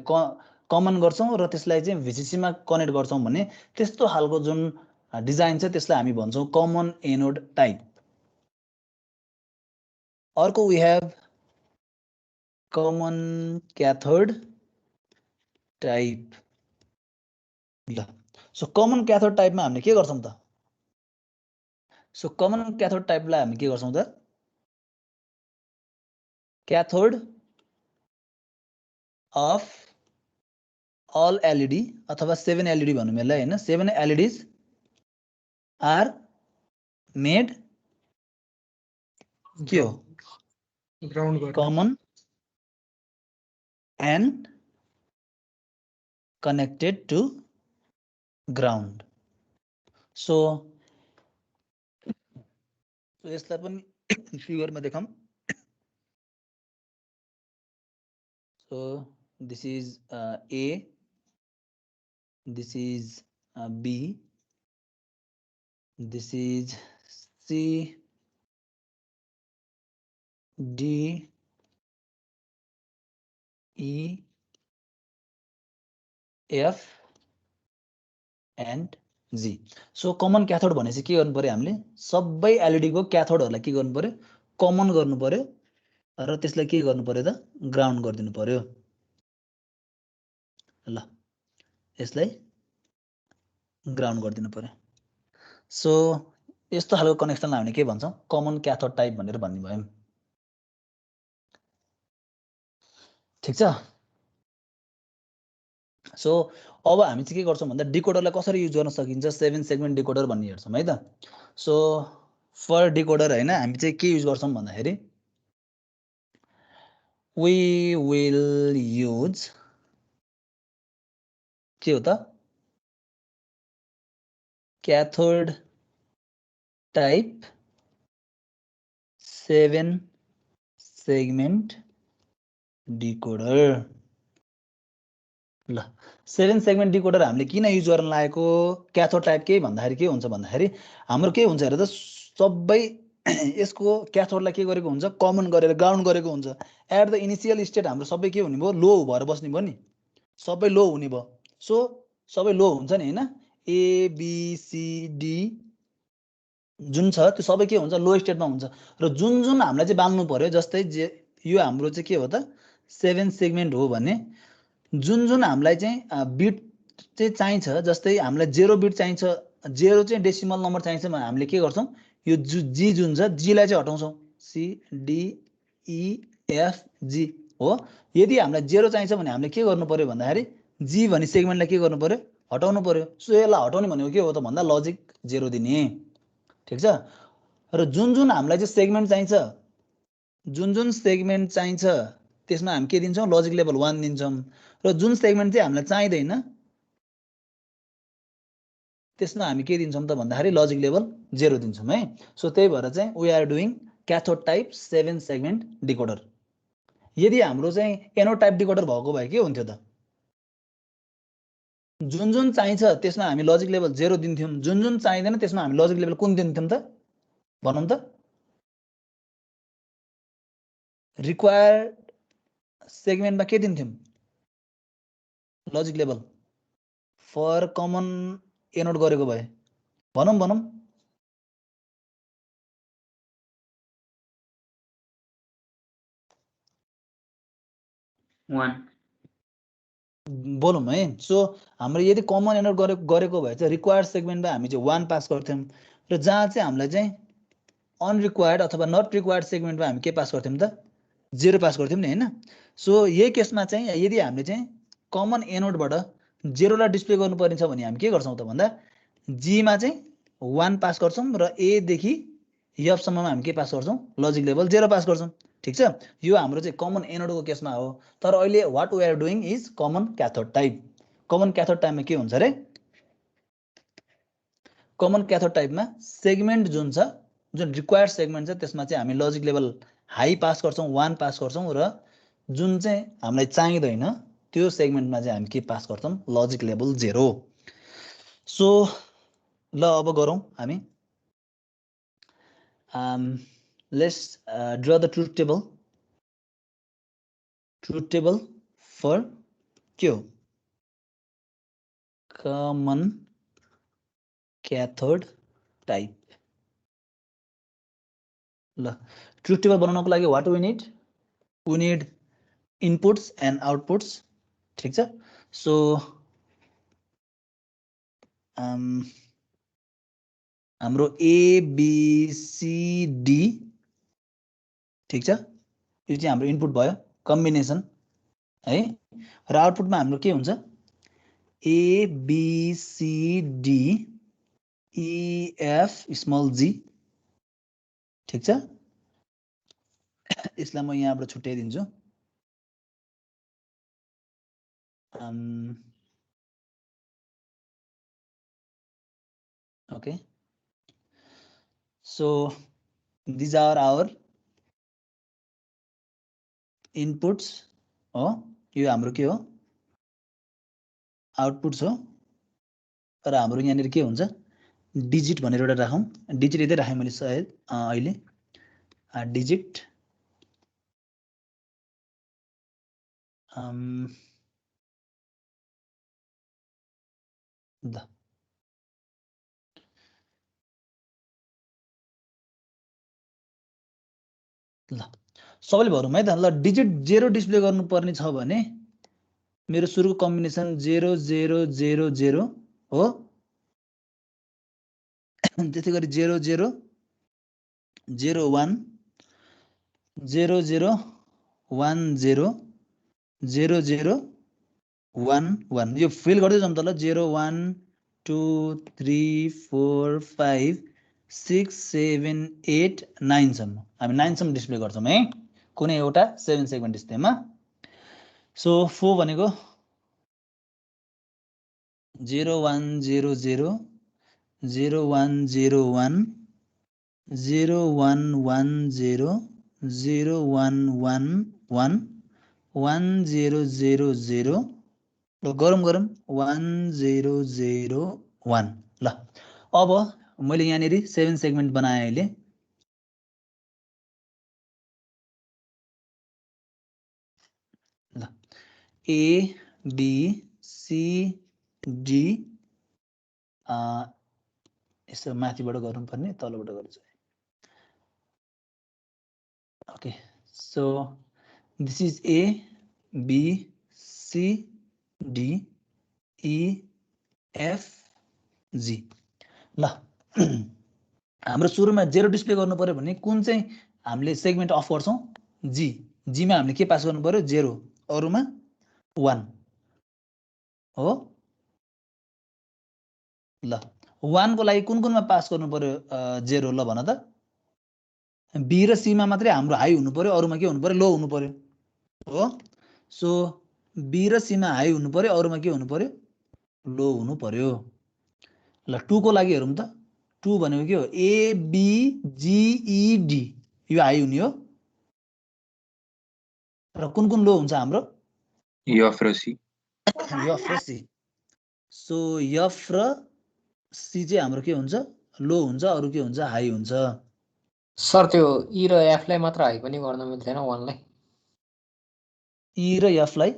कमन गर्छौं र त्यसलाई चाहिँ VCC मा कनेक्ट गर्छौं भने त्यस्तो खालको जुन डिजाइन छ त्यसलाई हामी भन्छौं कमन एनोड टाइप। अर्को we have common cathode type. ल सो कमन क्याथोड टाइपमा हामीले के गर्छौं त? सो कमन क्याथोड टाइपलाई हामी के गर्छौं त? क्याथोड अफ all LED अथवा 7 LED भन्नु यसलाई हैन। 7 LEDs are made के हो? Ground common and connected to ground। So यसलाई पनि फिगरमा देखाऊँ। So this is A, this is B, this is C, D, E, F and G. So common cathode भनेपछि के गर्नु पर्यो हामीले सबै एलइडी को क्याथोडहरूलाई के गर्नु पर्यो कमन गर्नु पर्यो र त्यसलाई के गर्नु पर्यो त ग्राउन्ड गरिदिनु पर्यो। ल यसलाई ग्राउन्ड गरिदिनु पर्यो। सो यस्तो खालको कनेक्सनलाई हामीले के भन्छौँ कमन क्याथोड टाइप भनेर भन्ने भयौँ। ठिक छ। सो अब हामी चाहिँ के गर्छौँ भन्दा डिकोडरलाई कसरी युज गर्न सकिन्छ 7 सेगमेन्ट डिकोडर भन्ने हेर्छौँ है त। सो फर डिकोडर हैन हामी चाहिँ के युज गर्छौँ भन्दाखेरि we will use के हो त cathode type 7 segment decoder। ल 7 सेगमेन्ट डिकोडर हामीले किन युज गर्न लागेको क्याथोड टाइप के भन्दाखेरि के हुन्छ भन्दाखेरि हाम्रो के हुन्छ हेर त सबै यसको क्याथोडलाई के गरेको हुन्छ कमन गरेर ग्राउन्ड गरेको हुन्छ। एट द इनिसियल स्टेट हाम्रो सबै के हुने भयो लो भएर बस्ने भयो नि सबै लो हुने भयो। सो सबै लो हुन्छ नि हैन एबिसिडी जुन छ त्यो सबै के हुन्छ लो स्टेटमा हुन्छ र जुन जुन हामीलाई चाहिँ बाल्नु पर्यो जस्तै यो हाम्रो चाहिँ के हो त 7 सेगमेन्ट हो भने जुन जुन हामीलाई चाहिँ बिट चाहिँ चाहिन्छ जस्तै हामीलाई 0 बिट चाहिन्छ 0 चाहिँ डेसिमल नम्बर चाहिन्छ भने हामीले के गर्छौँ यो जी जुन छ जीलाई चाहिँ हटाउँछौँ C D E F G हो। यदि हामीलाई 0 चाहिन्छ भने हामीले के गर्नु पर्यो भन्दाखेरि जी भन्ने सेगमेन्टलाई के गर्नु पर्यो हटाउनु पर्यो। सो यसलाई हटाउने भनेको के हो त भन्दा लजिक 0 दिने। ठिक छ। र जुन जुन हामीलाई चाहिँ सेगमेन्ट चाहिन्छ जुन जुन सेगमेन्ट चाहिन्छ त्यसमा हामी के दिन्छौँ लजिक लेभल 1 दिन्छौँ र जुन सेगमेन्ट चाहिँ हामीलाई चाहिँदैन त्यसमा हामी के दिन्छौँ त भन्दाखेरि लजिक लेभल 0 दिन्छौँ है। सो त्यही भएर चाहिँ we are doing cathode type 7 segment decoder. यदि हाम्रो चाहिँ एनोड टाइप डिकोडर भएको भए के हुन्थ्यो त जुन जुन चाहिन्छ त्यसमा हामी लजिक लेभल 0 दिन्थ्यौँ जुन जुन चाहिँदैन त्यसमा हामी लजिक लेभल कुन दिन्थ्यौँ त भनौँ त रिक्वायर्ड सेगमेन्टमा के दिन्थ्यौँ logic level for common anode गरेको भए भनौँ 1 बोलौँ है। सो हाम्रो यदि कमन एनोड गरेको भए चाहिँ रिक्वायर्ड सेगमेन्टमा हामी चाहिँ 1 पास गर्थ्यौँ र जहाँ चाहिँ हामीलाई चाहिँ अनरिक्वायर्ड अथवा नट रिक्वायर्ड सेगमेन्टमा हामी के पास गर्थ्यौँ त 0 पास गर्थ्यौँ नि हैन। सो यही केसमा चाहिँ यदि हामीले चाहिँ कमन एनोडबाट 0 लाई डिस्प्ले गर्नुपर्ने छ भने हामी के गर्छौँ त भन्दा जीमा चाहिँ 1 पास गर्छौँ र ए देखि एफसम्ममा हामी के पास गर्छौँ लजिक लेभल 0 पास गर्छौँ। ठिक छ। यो हाम्रो चाहिँ कमन एनोडको केसमा हो। तर अहिले what we are doing is common cathode type. Common cathode टाइपमा के हुन्छ रे कमन क्याथोड टाइपमा सेगमेन्ट जुन छ जुन रिक्वायर्ड सेगमेन्ट छ त्यसमा चाहिँ हामी लजिक लेभल हाई पास गर्छौँ 1 पास गर्छौँ र जुन चाहिँ हामीलाई चाहिँदैन त्यो सेगमेन्टमा चाहिँ हामी के पास गर्छौँ लजिक लेभल 0। सो ल अब गरौँ हामी let's draw the truth table for के हो कमन क्याथोड टाइप। ल ट्रुथ टेबल बनाउनको लागि what we need inputs and outputs. ठिक छ। सो हाम्रो एबिसिडी ठिक छ यो चाहिँ हाम्रो इनपुट भयो कम्बिनेसन है र आउटपुटमा हाम्रो के हुन्छ एबिसिडी इएफ स्मल जी। ठिक छ। यसलाई म यहाँबाट छुट्याइदिन्छु। Okay so these are our inputs हो यो हाम्रो के हो आउटपुट्स हो र हाम्रो यहाँनिर के हुन्छ डिजिट भनेर एउटा राखौँ डिजिट यतै राखेँ मैले सायद अहिले डिजिट ल ल सबैले भरौँ है त ल डिजिट 0 डिस्प्ले गर्नुपर्ने छ भने मेरो सुरुको कम्बिनेसन 0 0 0 0 हो त्यसै गरी 0 0 0 1 0 0 1 0 0 0 1 1 यो फिल गर्दै जाउँ त ल 0 1 2 3 4 5 6 7 8 9 सम्म हामी 9 सम्म डिस्प्ले गर्छौँ है कुनै एउटा 7 सेगमेन्ट डिस्प्लेमा सो 4 भनेको 0 1 0 0 0 1 0 1 0 1 1 0 0 1 1 1 1 0 0 0 ल गरौँ 1 0 0 1 ल अब मैले यहाँनिर 7 सेगमेन्ट बनाएँ अहिले ल ए बी सी डी यसो माथिबाट गर्नुपर्ने तलबाट गर्छु okay so this is A B C D E F G ल हाम्रो सुरुमा 0 डिस्प्ले गर्नु पर्यो भने कुन चाहिँ हामीले सेगमेन्ट अफ गर्छौँ जी जीमा हामीले के पास गर्नु पर्यो 0 अरुमा 1 हो ल 1 को लागि कुन कुनमा पास गर्नु पर्यो 0 ल भन त बी र सीमा मात्रै हाम्रो हाई हुनु पर्यो अरुमा के हुनु पर्यो लो हुनु पर्यो हो सो बी र सीमा हाई हुनु पर्यो अरुमा के हुनु पर्यो लो हुनु पर्यो ल 2 को लागि हेरौँ त 2 भनेको के हो A B G E D यो हाई हुने हो र कुन लो हुन्छ हाम्रो एफ र सी एफ र सी सो एफ र सी चाहिँ हाम्रो के हुन्छ लो हुन्छ अरु के हुन्छ हाई हुन्छ सर त्यो ई र एफ लाई मात्र हाई पनि गर्न मिल्दैन 1 लाई ई र एफ लाई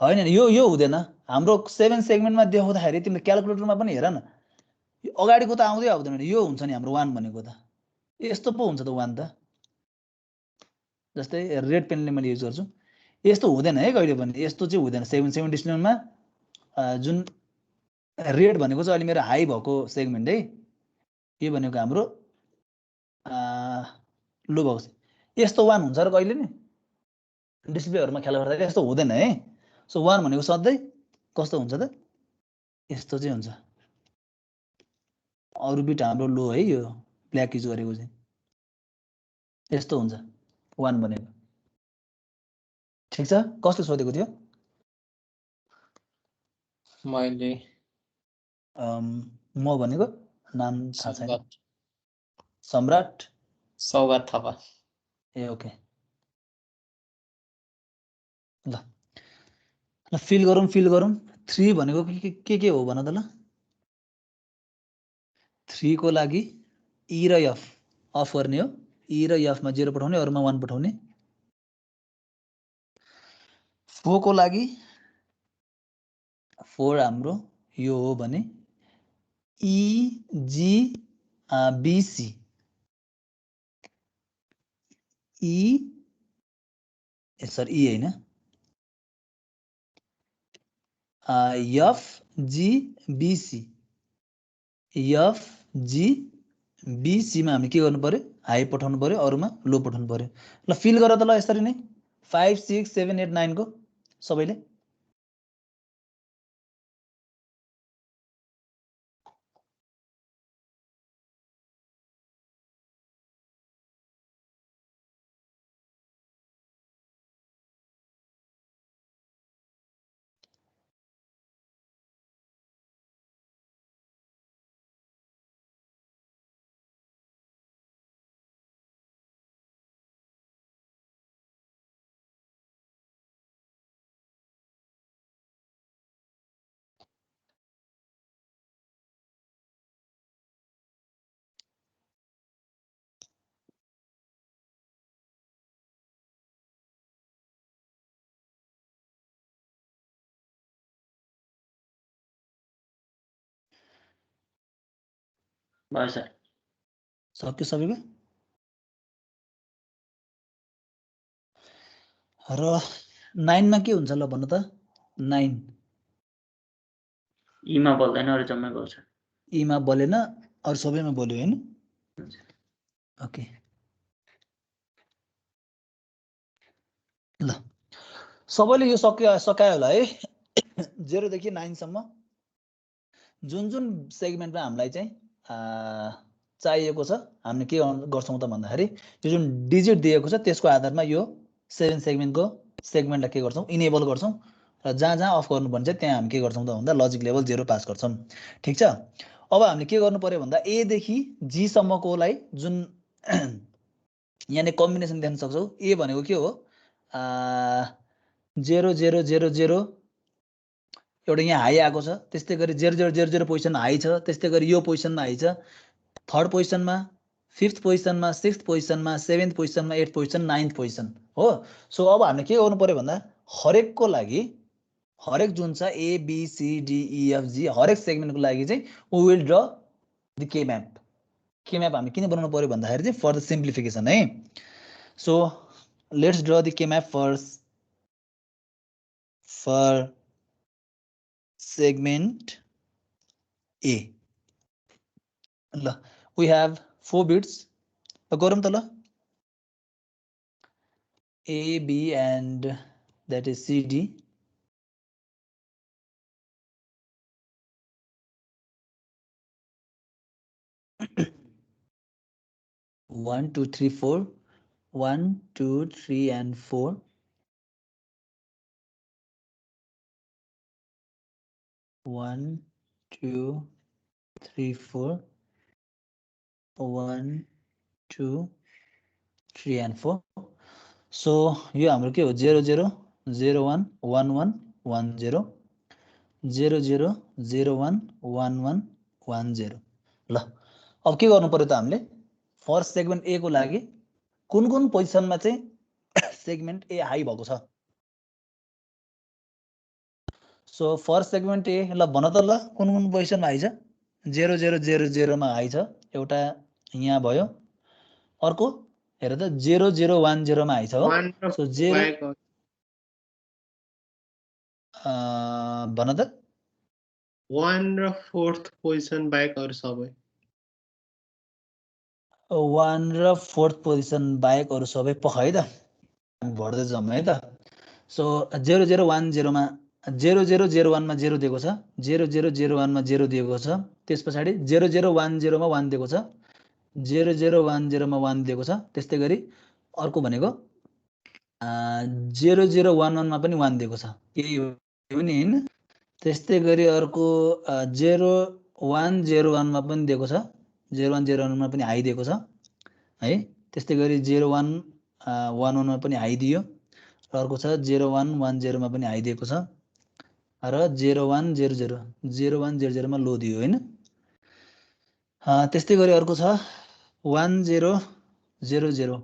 हैन यो हुँदैन हाम्रो 7 सेगमेन्टमा देखाउँदाखेरि तिमीले क्याल्कुलेटरमा पनि हेर न अगाडिको त आउँदै आउँदैन यो हुन्छ नि हाम्रो 1 भनेको त यस्तो पो हुन्छ त 1 त जस्तै रेड पेनले मैले युज गर्छु यस्तो हुँदैन है कहिले पनि यस्तो चाहिँ हुँदैन 7 डिस्प्लेमा जुन रेड भनेको चाहिँ अहिले मेरो हाई भएको सेगमेन्ट है यो भनेको हाम्रो लो भएको यस्तो 1 हुन्छ र कहिले नि डिस्प्लेहरुमा खेला गर्दा यस्तो हुँदैन है सो 1 भनेको सधैँ कस्तो हुन्छ त यस्तो चाहिँ हुन्छ अरु बिट हाम्रो लो है यो ब्ल्याक युज गरेको चाहिँ यस्तो हुन्छ 1 भनेको ठीक छ कसले सोधेको थियो मैले म भनेको नाम थाहा छैन सम्राट सौगात थापा ए ओके ल ल फिल गरौँ 3 भनेको के हो भन त ल 3 को लागि ई र एफ अफ गर्ने हो ई र एफ मा 0 पठाउने अरुमा 1 पठाउने 4 को लागि 4 हाम्रो यो हो भने E G B C E sorry E हैन F G B C F G B C मा हामीले के गर्नु पर्यो हाई पठाउनु पर्यो अरुमा लो पठाउनु पर्यो ल फिल गर त ल यसरी नै 5 6 7 8 9 को सबैले भयो सर। सक्यो सबैको? र 9 मा के हुन्छ ल भन्नु त? 9 ईमा बोल्दैन अरु जम्मै बोल्छ। ईमा बोलेन अरु सबैमा बोल्यो हैन? ओके ल सबैले यो सकायो होला है 0 देखि 9 सम्म जुन जुन सेगमेन्टमा हामीलाई चाहिँ चाहिएको छ हामीले के गर्छौं त भन्दाखेरि यो जुन डिजिट दिएको छ त्यसको आधारमा यो 7 सेगमेन्टको सेगमेन्टलाई के गर्छौं इनेबल गर्छौं र जहाँ जहाँ अफ गर्नु भन्छ त्यहाँ हामी के गर्छौं त भन्दा लजिक लेभल 0 पास गर्छौं। ठीक छ? अब हामीले के गर्नु पर्यो भन्दा ए देखि जी सम्मकोलाई जुन यहाँ कम्बिनेसन देख्न सक्छौं। ए भनेको के हो 0 0 0 0 एउटा यहाँ हाई आएको छ, त्यस्तै गरी 0 0 0 0 पोजिसन हाई छ, त्यस्तै गरी यो पोजिसनमा हाई छ, थर्ड पोजिसनमा, फिफ्थ पोजिसनमा, सिक्स्थ पोजिसनमा, सेभेन्थ पोजिसनमा, एथ पोजिसन, नाइन्थ पोजिसन हो। सो अब हामीले के गर्नु पर्यो भन्दा हरेकको लागि हरेक जुन छ A B C D E F G हरेक सेगमेन्टको लागि चाहिँ we will draw the K map. K map हामी किन बनाउनु पर्यो भन्दाखेरि चाहिँ फर द सिम्प्लिफिकेसन है। So let's draw the K map for segment A. We have 4 bits. गरौँ त ल A, B and that is C, D. One, two, three, 4. 1, 2, 3 and 4. One, 2, 3, 4. 1, 2, 3 and 4. So यो हाम्रो के हो 0 0 0 1 1 1 1 0 0 0 0 1 1 1 1 0। ल अब के गर्नु पर्यो त हामीले फर्स्ट सेगमेन्ट ए को लागि कुन कुन पोजिसनमा चाहिँ सेगमेन्ट ए हाई भएको छ। सो फर्स्ट सेगमेन्ट ए ल भन त ल कुन कुन पोजिसनमा हाई छ 0 0 0 0 मा हाई छ एउटा यहाँ भयो अर्को हेर त 0 0 1 0 मा हाई छ हो। सो 0 भन त 1 र 4th पोजिसन बाहेक अरु सबै 1 र 4th पोजिसन बाहेक अरु सबै पख है त भर्दै जाउँ है त। सो 0 0 1 0 मा 0 0 0 1 मा 0 दिएको छ 0 0 0 1 मा 0 दिएको छ त्यसपछि 0 0 1 0 मा 1 दिएको छ 0 0 1 0 मा 1 दिएको छ त्यस्तै गरी अर्को भनेको 0 0 1 1 मा पनि 1 दिएको छ यही हो नि हैन। त्यस्तै गरी अर्को 0 1 0 1 मा पनि दिएको छ 0 1 0 1 मा पनि हाई दिएको छ है। त्यस्तै गरी 0 1 1 1 मा पनि हाई दियो र अर्को छ 0 1 1 0 मा पनि हाई दिएको छ र 0 1 0 0 0 1 0 0 मा लो दियो हैन। त्यस्तै गरी अर्को छ 1 0 0 0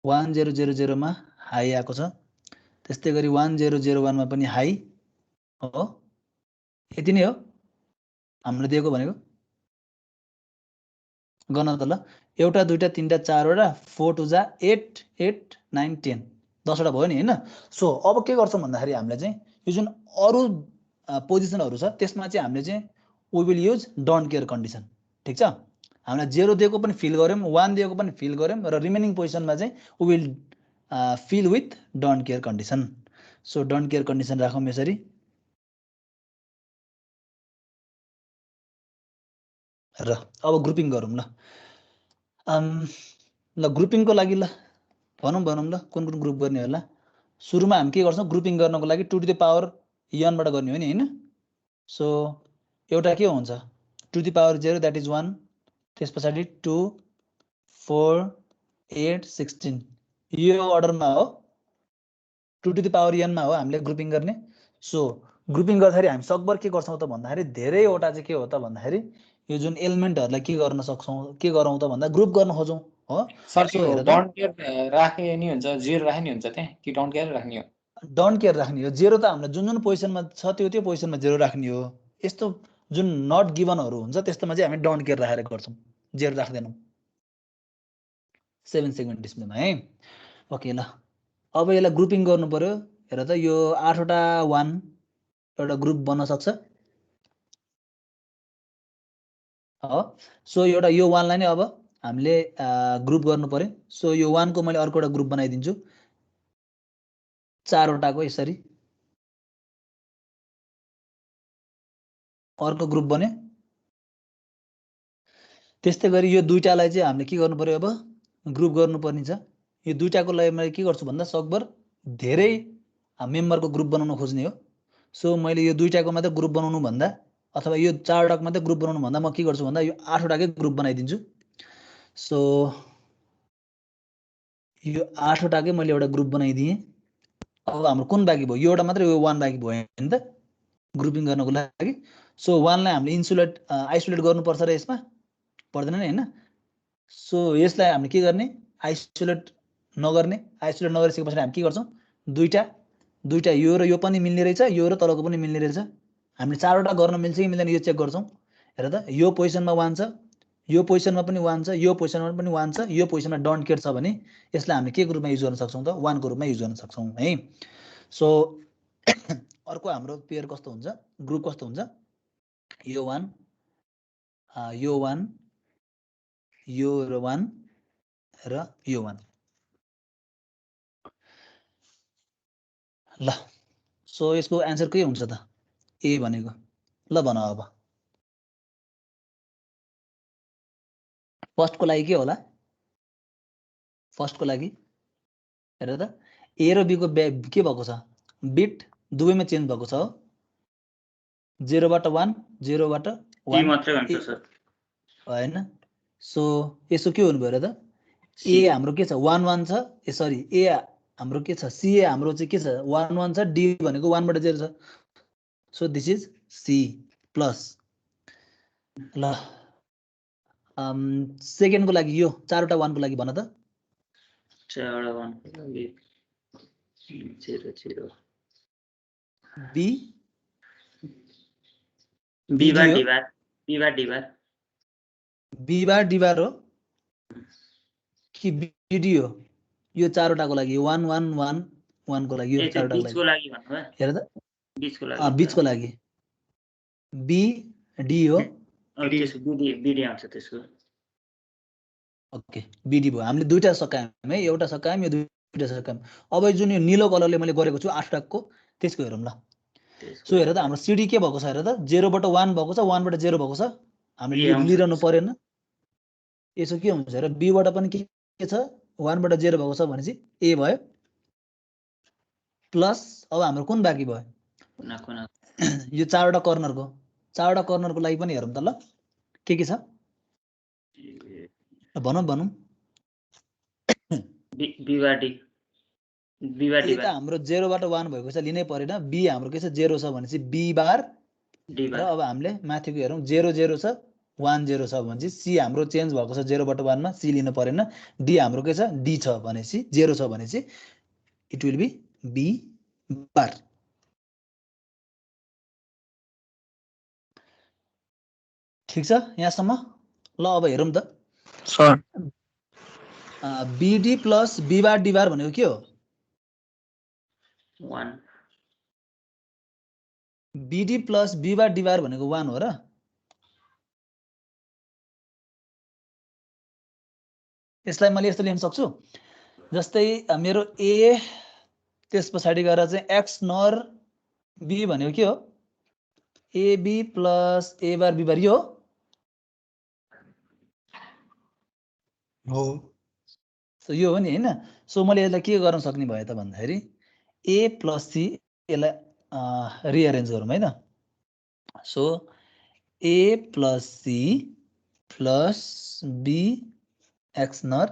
1 0 0 0 मा हाई आएको छ त्यस्तै गरी 1 0 0 1 मा पनि हाई हो। यति नै हो हामीले दिएको भनेको गर्न त ल एउटा दुईटा तीनटा चारवटा 4 2 जा 8 8 9 10 10 वटा भयो नि हैन। सो अब के गर्छौं भन्दाखेरि हामीले चाहिँ यो जुन अरु पोजिसनहरु छ त्यसमा चाहिँ हामीले चाहिँ we will use don't care condition. ठीक छ? हामीले 0 दिएको पनि फिल गर्यौं 1 दिएको पनि फिल गर्यौं र रिमेनिङ पोजिसनमा चाहिँ we will fill with don't care condition. So don't care condition राखौं यसरी र अब ग्रुपिङ गरौँ ल। ल ग्रुपिङको लागि ल भनौं ल कुन कुन ग्रुप गर्ने होला। सुरुमा हामी के गर्छौं ग्रुपिङ गर्नको लागि 2 टु द पावर n बाट गर्ने हो नि हैन। सो एउटा के हुन्छ 2 to the power 0 that is 1 त्यसपछि 2 4 8 16 यो अर्डरमा हो 2 टु द पावर n मा हो हामीले ग्रुपिङ गर्ने। सो ग्रुपिङ गर्दाखेरि हामी सकभर के गर्छौं त भन्दाखेरि धेरैवटा चाहिँ के हो त भन्दाखेरि यो जुन एलिमेन्टहरुलाई के गर्न सक्छौं के गरौँ त भन्दा ग्रुप गर्न खोजौं हो। सर त्यो डोन्ट केयर राख्ने नि हुन्छ 0 राख्ने हुन्छ त्यहाँ कि डोन्ट केयर राख्ने हो। डोन्ट केयर राख्ने हो 0 त हामीले जुन जुन पोजिसनमा छ त्यो पोजिसनमा 0 राख्ने हो। यस्तो जुन नट गिभनहरू हुन्छ त्यस्तोमा चाहिँ हामी डोन्ट केयर राखेर गर्छौँ, 0 राख्दैनौँ 7 सेगमेन्ट डिस्प्लेमा है। ओके ल, अब यसलाई ग्रुपिङ गर्नु पर्यो। हेर त यो 8वटा 1 एउटा ग्रुप बन्न सक्छ हो। सो एउटा यो 1 लाई नै अब हामीले ग्रुप गर्नु पर्यो। सो यो 1 को मैले अर्को एउटा ग्रुप बनाइदिन्छु 4वटाको, यसरी अर्को ग्रुप बन्यो। त्यस्तै गरी यो दुईटालाई चाहिँ हामीले के गर्नु पर्यो, अब ग्रुप गर्नुपर्ने छ। यो दुईटाको लागि मैले के गर्छु भन्दा सकभर धेरै मेम्बरको ग्रुप बनाउन खोज्ने हो। सो मैले यो दुईटाको मात्रै ग्रुप बनाउनु भन्दा अथवा यो 4वटाको मात्रै ग्रुप बनाउनु भन्दा म के गर्छु भन्दा यो 8वटाकै ग्रुप बनाइदिन्छु। सो यो 8वटाकै मैले एउटा ग्रुप बनाइदिएँ। अब हाम्रो कुन बाँकी भयो, यो एउटा मात्रै, यो 1 बाँकी भयो नि त ग्रुपिङ गर्नको लागि। सो 1 लाई हामीले आइसोलेट गर्नुपर्छ र यसमा पर्दैन नि हैन। सो यसलाई हामीले के गर्ने, आइसोलेट नगर्ने। आइसोलेट नगरिसकेपछि हामी के गर्छौँ, दुईटा यो र यो पनि मिल्ने रहेछ, यो र तलको पनि मिल्ने रहेछ। हामीले 4वटा गर्न मिल्छ कि मिल्दैन यो चेक गर्छौँ। हेर त यो पोजिसनमा 1 छ, यो पोजिसनमा पनि 1 छ, यो पोजिसनमा पनि 1 छ, यो पोजिसनमा डोन्ट केयर छ भने यसलाई हामीले के रूपमा युज गर्न सक्छौँ त, 1 को रूपमा युज गर्न सक्छौँ है। सो अर्को हाम्रो पेयर कस्तो हुन्छ, ग्रुप कस्तो हुन्छ, यो 1 यो 1 यो र 1 र यो 1 ल। सो यसको एन्सर के हुन्छ त, ए भनेको। ल भन अब फर्स्टको लागि के होला, फर्स्टको लागि हेर त ए र बी को के भएको छ, बिट दुवैमा चेन्ज भएको छ हो। 0 बाट 1 0 बाट 1 मात्रै हुन्छ सर हैन। सो यसो के हुनु भयो र त, ए हाम्रो के छ 1 1 छ, ए सरी ए हाम्रो के छ, सी ए हाम्रो चाहिँ के छ 1 1 छ, डी भनेको 1 बाट 0 छ। So this is C plus. ल सेकेन्डको लागि यो 4वटा 1 को लागि भन त, 4वटा 1 को लागि 0 0 बी बी बार डिभार हो कि बिडी हो। यो 4वटाको लागि 1 1 1 1 को लागि, यो 4वटाको लागि हेर त बीचको लागि बी डी हो। बिडी आउँछ त्यसको। ओके बिडी भयो। हामीले दुईटा सकायौँ है, एउटा सकायौँ, यो दुईटा सकायौँ। अब जुन यो निलो कलरले मैले गरेको छु 8वटाको त्यसको हेरौँ ल। सो हेर त हाम्रो सिडी के भएको छ, हेर त 0 बाट 1 भएको छ, 1 बाट 0 भएको छ, हामीले लिइरहनु परेन। यसो के हुन्छ हेर, बी बाट पनि के छ 1 बाट 0 भएको छ भनेपछि ए भयो प्लस। अब हाम्रो कुन बाँकी भयो, यो 4वटा कर्नरको लागि पनि हेरौँ त ल के छ भनौँ। ए त हाम्रो 0 बाट 1 भएको छ, लिनै परेन। बी हाम्रो के छ 0 छ भनेपछि बी बार र अब हामीले माथिको हेरौँ 0 0 छ 1 0 छ भनेपछि सी हाम्रो चेन्ज भएको छ 0 बाट 1 मा, सी लिनु परेन। डी हाम्रो के छ, डी छ भनेपछि 0 छ भनेपछि it will be B bar. ठिक छ यहाँसम्म। ल अब हेरौँ त sir, B D plus B bar D bar भनेको के हो, 1 B D plus B bar D bar भनेको 1 हो र। यसलाई मैले यस्तो लेख्न सक्छु, जस्तै मेरो ए त्यस पछाडि गएर चाहिँ एक्स नर बी भनेको के हो, एबी प्लस ए बार बी बार यो हो। सो यो हो नि हैन। सो मैले यसलाई के गर्न सक्ने भयो त भन्दाखेरि ए प्लस सी, यसलाई रिअरेन्ज गरौँ है त। So A plus C plus B XNOR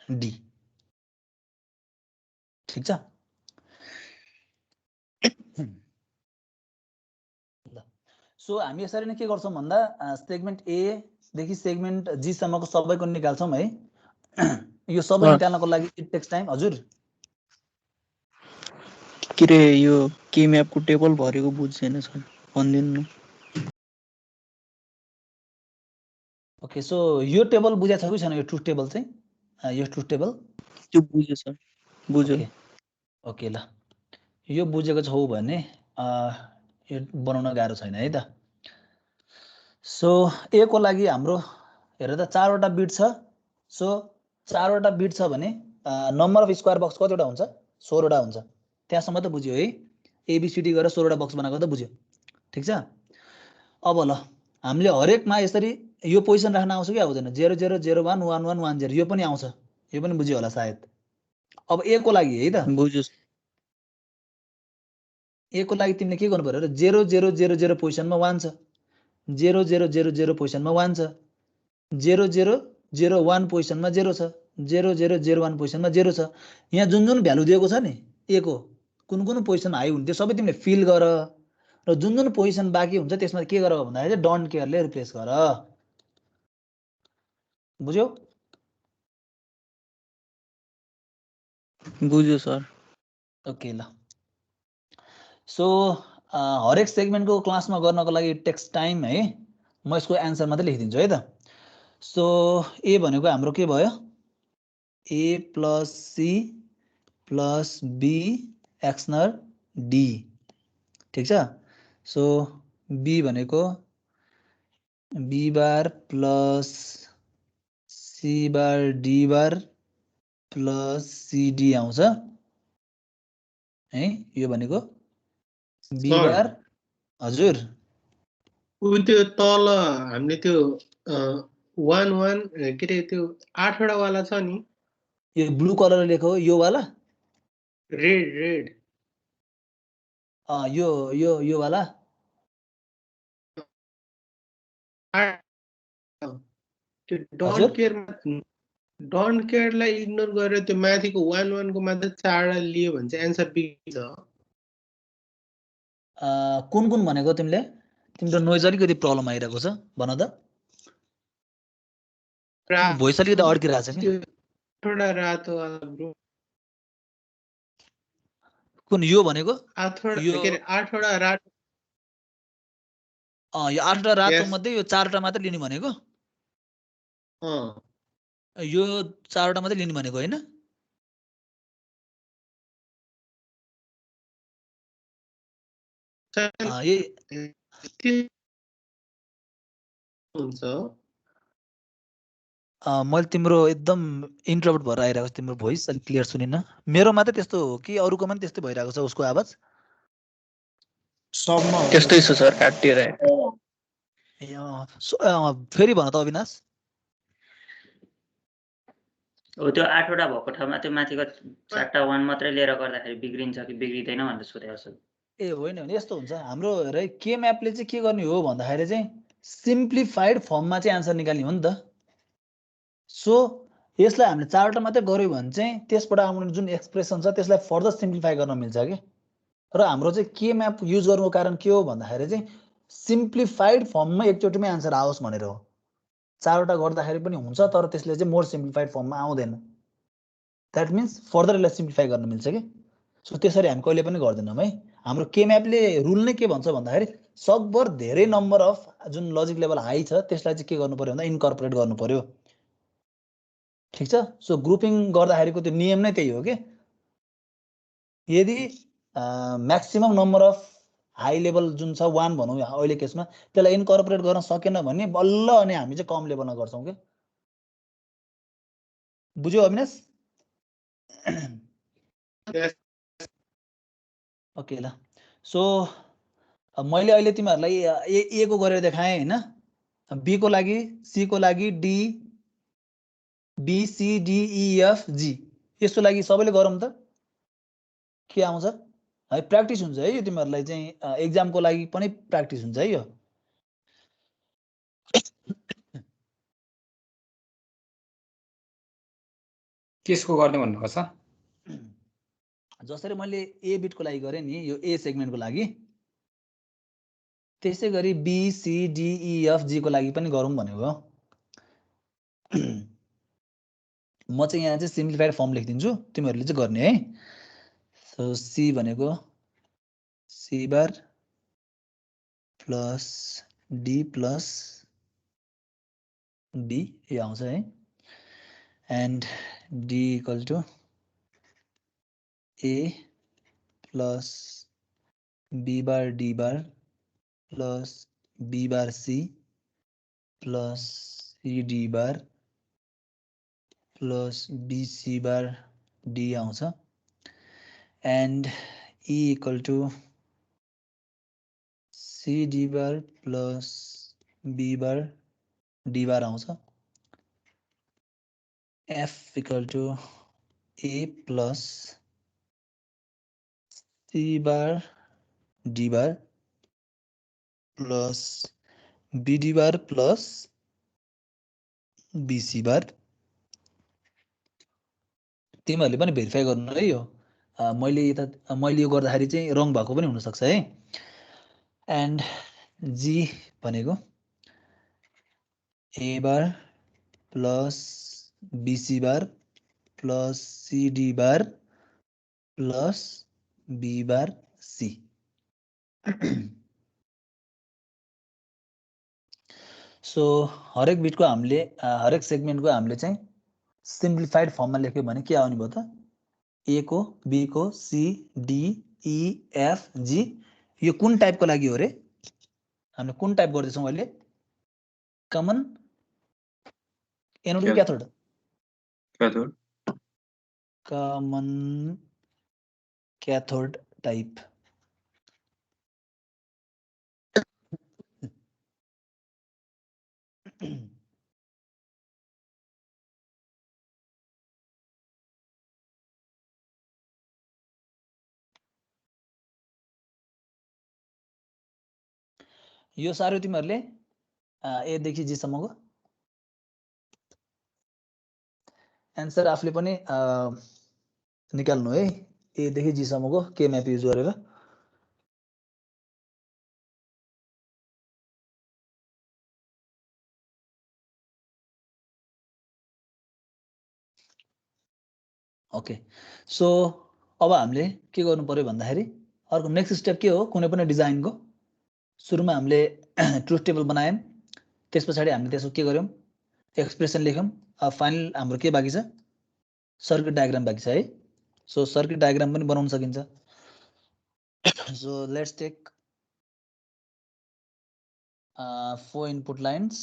D. ठिक छ। सो हामी यसरी नै के गर्छौँ भन्दा सेगमेन्ट ए देखि सेगमेन्ट जी सम्मको सबैको निकाल्छौँ है। यो सबै निकाल्नको लागि इट टेक्स टाइम। हजुर के रे यो के म्यापको टेबल भरेको बुझ्दैन सर। भनिदिनु। ओके सो यो टेबल बुझ्या छ कि छैन यो ट्रुथ टेबल चाहिँ यो ट्रुथ टेबल त्यो बुझ्यो सर, बुझ्यो। ओके ओके ल यो बुझेको छौ भने यो बनाउन गाह्रो छैन है त। सो ए को लागि हाम्रो हेर त 4 वटा बिट छ। सो 4 वटा बिट छ भने नम्बर अफ स्क्वायर बक्स कतिवटा हुन्छ 16 वटा हुन्छ। त्यहाँसम्म त बुझ्यो है, एबीसीडी गरेर 16 वटा बक्स बनाएको त बुझ्यो। ठिक छ। अब ल हामीले हरेकमा यसरी यो पोजिसन राख्न आउँछ कि आउँदैन 0 0 0 1 1 1 1 0 यो पनि आउँछ, यो पनि बुझ्यो होला सायद। अब ए को लागि है त, बुझ्यो। ए को लागि तिमीले के गर्नु पर्यो र 0 0 0 0 पोजिसनमा 1 छ, 0 0 0 0 पोजिसनमा 1 छ, 0 0 0 1 पोजिसनमा 0 छ, 0 0 0 1 पोजिसनमा 0 छ। यहाँ जुन जुन भ्यालु दिएको छ नि ए को कुन कुन पोजिसन हाई हुन्थ्यो सबै तिमीले फिल गर र जुन जुन पोजिसन बाँकी हुन्छ त्यसमा के गर भन्दाखेरि चाहिँ डोन्ट केयरले रिप्लेस गर। बुझ्यौ? बुझ्यो सर। ओके ल सो हरेक सेगमेन्टको क्लासमा गर्नको लागि टेक्स्ट टाइम है, म यसको एन्सर मात्रै लेखिदिन्छु है त। सो ए भनेको हाम्रो के भयो A plus C plus B XNOR D. ठिक छ। सो बी भनेको B bar plus C bar D bar plus CD आउँछ है, यो भनेको बी सर। बार। हजुर ऊ त्यो तल हामीले त्यो 1 1 के अरे त्यो 8 वटा वाला छ नि, यो ब्लू कलरले लेखो यो वाला रेड रेड यो यो यो वाला त्यो हजुर? डोन्ट केयरलाई इग्नोर गरेर त्यो माथिको 1 1 को मात्र 4 वटा लियो भने चाहिँ एन्सर बिग्रिन्छ। कुन कुन भनेको तिमीले? तिम्रो नोइज अलिकति प्रब्लम आइरहेको छ, भन त। भोइस अलिकति अड्किरहेको छ कि? थोडा रातो वाला ब्रो। कुन यो भनेको? 8 वटा यो के अरे 8 वटा रातो। यो 8 वटा रातो Yes. मध्ये यो 4 वटा मात्र लिने भनेको? यो 4 वटा मात्रै लिने भनेको होइन? हुन्छ। मैले तिम्रो एकदम इन्ट्रोभर्ट भएर आइरहेको छ, तिम्रो भोइस अलिक क्लियर सुनिन। मेरो मात्रै त्यस्तो हो कि अरूको पनि त्यस्तै भइरहेको छ उसको आवाज? त्यस्तै छ सर, काटिएर। फेरि भन त अविनाश। हो त्यो 8 वटा भएको ठाउँमा त्यो माथिको 4 टा 1 मात्रै लिएर गर्दाखेरि बिग्रिन्छ कि बिग्रिदैन भनेर सोधेको छु। ए होइन भने यस्तो हुन्छ हाम्रो है के म्यापले चाहिँ के गर्ने हो भन्दाखेरि चाहिँ सिम्प्लिफाइड फर्ममा चाहिँ एन्सर निकाल्ने हो नि त। सो यसलाई हामीले 4 वटा मात्रै गर्यो भने चाहिँ त्यसबाट आउने जुन एक्सप्रेसन छ त्यसलाई फर्दर सिम्प्लिफाई गर्न मिल्छ कि। र हाम्रो चाहिँ के म्याप युज गर्नुको कारण के हो भन्दाखेरि चाहिँ सिम्प्लिफाइड फर्ममा एकचोटिमै एन्सर आओस् भनेर हो। 4 वटा गर्दाखेरि पनि हुन्छ तर त्यसले चाहिँ मोर सिम्प्लिफाइड फर्ममा आउँदैन। द्याट मिन्स फर्दर यसलाई सिम्प्लिफाई गर्न मिल्छ कि। सो त्यसरी हामी कहिले पनि गर्दैनौँ है। हाम्रो के म्यापले रुल नै के भन्छ भन्दाखेरि सकभर धेरै नम्बर अफ जुन लजिक लेभल हाई छ त्यसलाई चाहिँ के गर्नु पर्यो भन्दा इन्कर्पोरेट गर्नु पर्यो। ठिक छ। सो ग्रुपिङ गर्दाखेरिको त्यो नियम नै त्यही हो कि यदि maximum number of high level जुन छ 1 भनौँ अहिले केसमा त्यसलाई इन्कर्पोरेट गर्न सकेन भने बल्ल अनि हामी चाहिँ कम लेभलमा गर्छौँ के। बुझ्यौ अविनाश? ओके ल सो मैले अहिले तिमीहरूलाई ए को गरेर देखाएँ होइन, बी को लागि सी को लागि D B C D E F G यसको लागि सबैले गरौँ त के आउँछ है। प्र्याक्टिस हुन्छ है यो तिमीहरूलाई चाहिँ एक्जामको लागि पनि प्र्याक्टिस हुन्छ है यो। केसको गर्ने भन्नुभएको छ? जसरी मैले ए बिटको लागि गरेँ नि यो ए सेगमेन्टको लागि त्यसै गरी B C D E F G को लागि पनि गरौँ भनेको। म चाहिँ यहाँ चाहिँ सिम्प्लिफाइड फर्म लेखिदिन्छु तिमीहरूले चाहिँ गर्ने है। सो सी भनेको C bar plus D plus B यो आउँछ है and D equal to A plus B bar D bar plus B bar C plus C D bar plus B C bar D आउँछ and E equal to C D bar plus B bar D bar आउँछ F equal to A plus C bar D bar plus BD bar plus BC bar तिमीहरूले पनि verify गर्नु है यो मैले यो गर्दाखेरि चाहिँ रङ भएको पनि हुनसक्छ है एन्ड जी भनेको A bar plus BC bar plus CD bar plus B bar C so हरेक बिटको हामीले हरेक सेगमेन्टको हामीले चाहिँ सिम्प्लिफाइड फर्ममा लेख्यो भने के आउने भयो त ए को बी को C D E F G यो कुन टाइपको लागि हो रे हामीले कुन टाइप गर्दैछौँ अहिले common anode क्याथोड common cathode type यो साह्रो तिमीहरूले ए देखि जी सम्मको एन्सर आफूले पनि निकाल्नु है ए देखि जी सम्मको के म्याप युज गरेर ओके सो अब हामीले के गर्नु पर्यो भन्दाखेरि अर्को नेक्स्ट स्टेप के हो कुनै पनि डिजाइनको सुरुमा हामीले ट्रुथ टेबल बनायौँ त्यस पछाडि हामीले त्यसको के गर्यौँ एक्सप्रेसन लेख्यौँ अब फाइनल हाम्रो के बाँकी छ सर्किट डायग्राम बाँकी छ है सो सर्किट डायग्राम पनि बनाउन सकिन्छ so let's take 4 input lines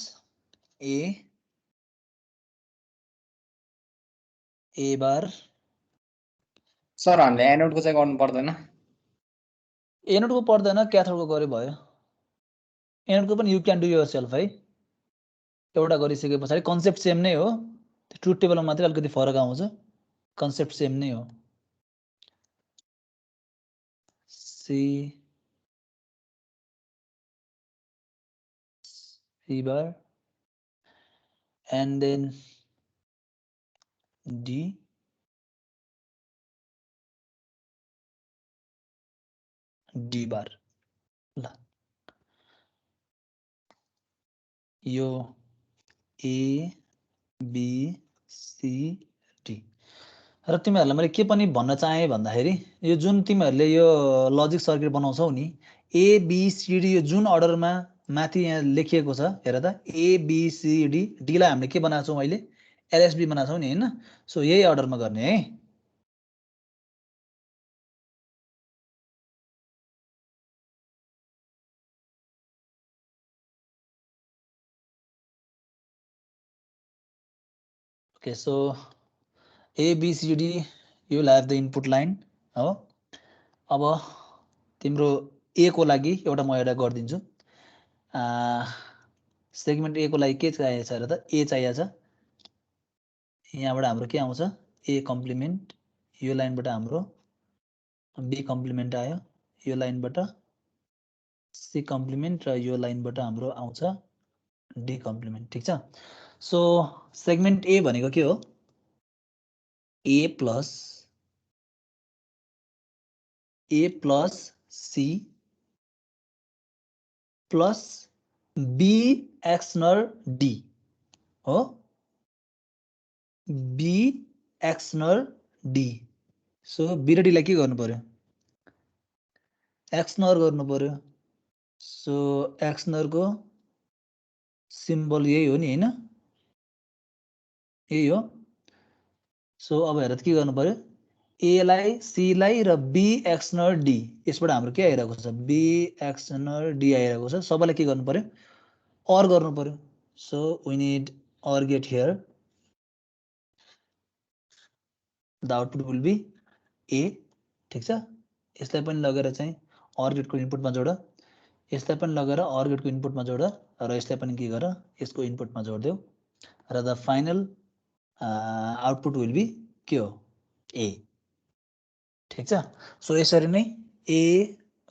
A bar sir हामीले एनोडको चाहिँ गर्नु पर्दैन एनोडको पर्दैन क्याथोडको गरे भयो एनोडको पनि you can do your self है एउटा गरिसके पछाडि कन्सेप्ट सेम नै हो ट्रुथ टेबलमा मात्रै अलिकति फरक आउँछ कन्सेप्ट सेम नै हो C bar and then D bar ल यो ए बी सी डी र तिमीहरूलाई मैले के पनि भन्न चाहेँ भन्दाखेरि यो जुन तिमीहरूले यो लजिक सर्किट बनाउँछौ नि ए बी सी डी यो जुन अर्डरमा माथि यहाँ लेखिएको छ हेर त ए बी सी डी डीलाई हामीले के बनाएको छौँ अहिले एलएसबी बनाएको छौँ नि होइन सो यही अर्डरमा गर्ने है Okay, so A, B, C, D, you will have the input line. हो अब तिम्रो A को लागि एउटा म एउटा गरिदिन्छु सेगमेन्ट A को लागि के चाहिएको छ र त A चाहिएको छ यहाँबाट हाम्रो के आउँछ A कम्प्लिमेन्ट यो लाइनबाट हाम्रो B कम्प्लिमेन्ट आयो यो लाइनबाट C कम्प्लिमेन्ट र यो लाइनबाट हाम्रो आउँछ D कम्प्लिमेन्ट ठीक छ सो सेगमेन्ट ए भनेको के हो A plus C plus B XNOR D हो B XNOR D so B र डीलाई के गर्नु पर्यो एक्सनर गर्नु पर्यो सो एक्सनरको सिम्बल यही हो नि हैन यही हो सो अब हेर त के गर्नु पर्यो ए लाई सी लाई र बी एक्सनर डी यसबाट हाम्रो के आइरहेको छ बी एक्सनर डी आइरहेको छ सबैलाई के गर्नु पर्यो or गर्नु पर्यो so we need or get here the output will be a ठीक छ यसलाई पनि लगेर चाहिँ or get को इनपुटमा जोड यसलाई पनि लगेर or get को इनपुटमा जोड र यसलाई पनि के गर यसको इनपुटमा जोड्देऊ र the final output will be के हो a ठीक छ सो यसरी नै a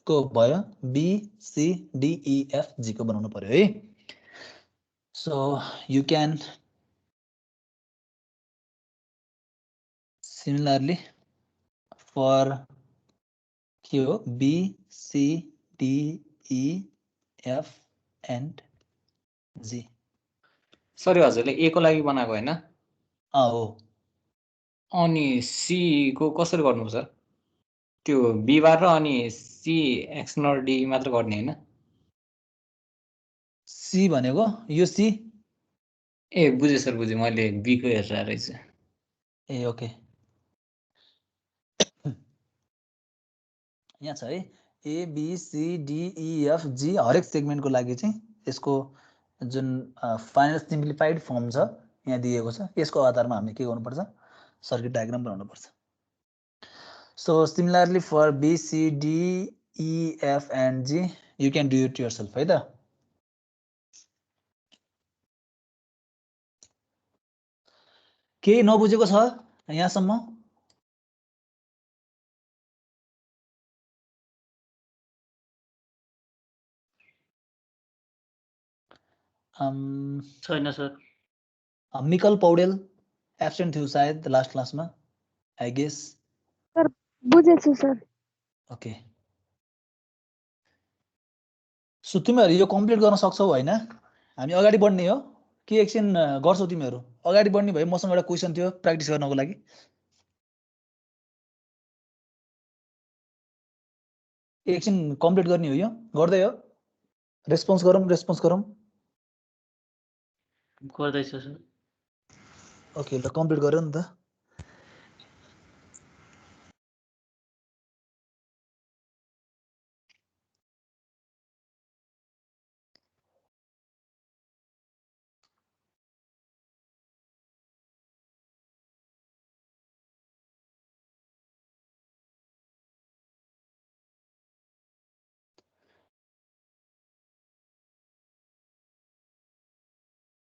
को भयो b c d e f g को बनाउनु पर्यो है so you can similarly for के हो B, C, D, E, F and G. Sorry हजुरले ए को लागि बनाएको हैन हो अनि सी को कसरी गर्नु सर त्यो बी बार र अनि सी एक्सनर डी मात्र गर्ने हैन C भनेको यो C ए बुझे सर बुझे मैले बी को हेरेर रहेछ ए ओके यहाँ छ है A B C D E F G हरेक सेगमेन्टको लागि चाहिँ यसको जुन फाइनल सिम्प्लिफाइड फर्म छ यहाँ दिएको छ यसको आधारमा हामीले के गर्नुपर्छ सर्किट डायग्राम बनाउनुपर्छ so similarly for B C D E F and G you can do it yourself है त केही नबुझेको छ यहाँसम्म छैन सर मिकल पौडेल एब्सेन्ट थियो सायद लास्ट क्लासमा आई गेस सर बुझेछु सर ओके सो तिमीहरू यो कम्प्लिट गर्न सक्छौ होइन हामी अगाडि बढ्ने हो के एकछिन गर्छौ तिमीहरू अगाडि बढ्ने भए मसँग एउटा क्वेसन थियो प्र्याक्टिस गर्नको लागि एकछिन कम्प्लिट गर्ने हो यो गर्दै हो रेस्पोन्स गरौँ गर्दैछ सर ओके ल कम्प्लिट गर्यो नि त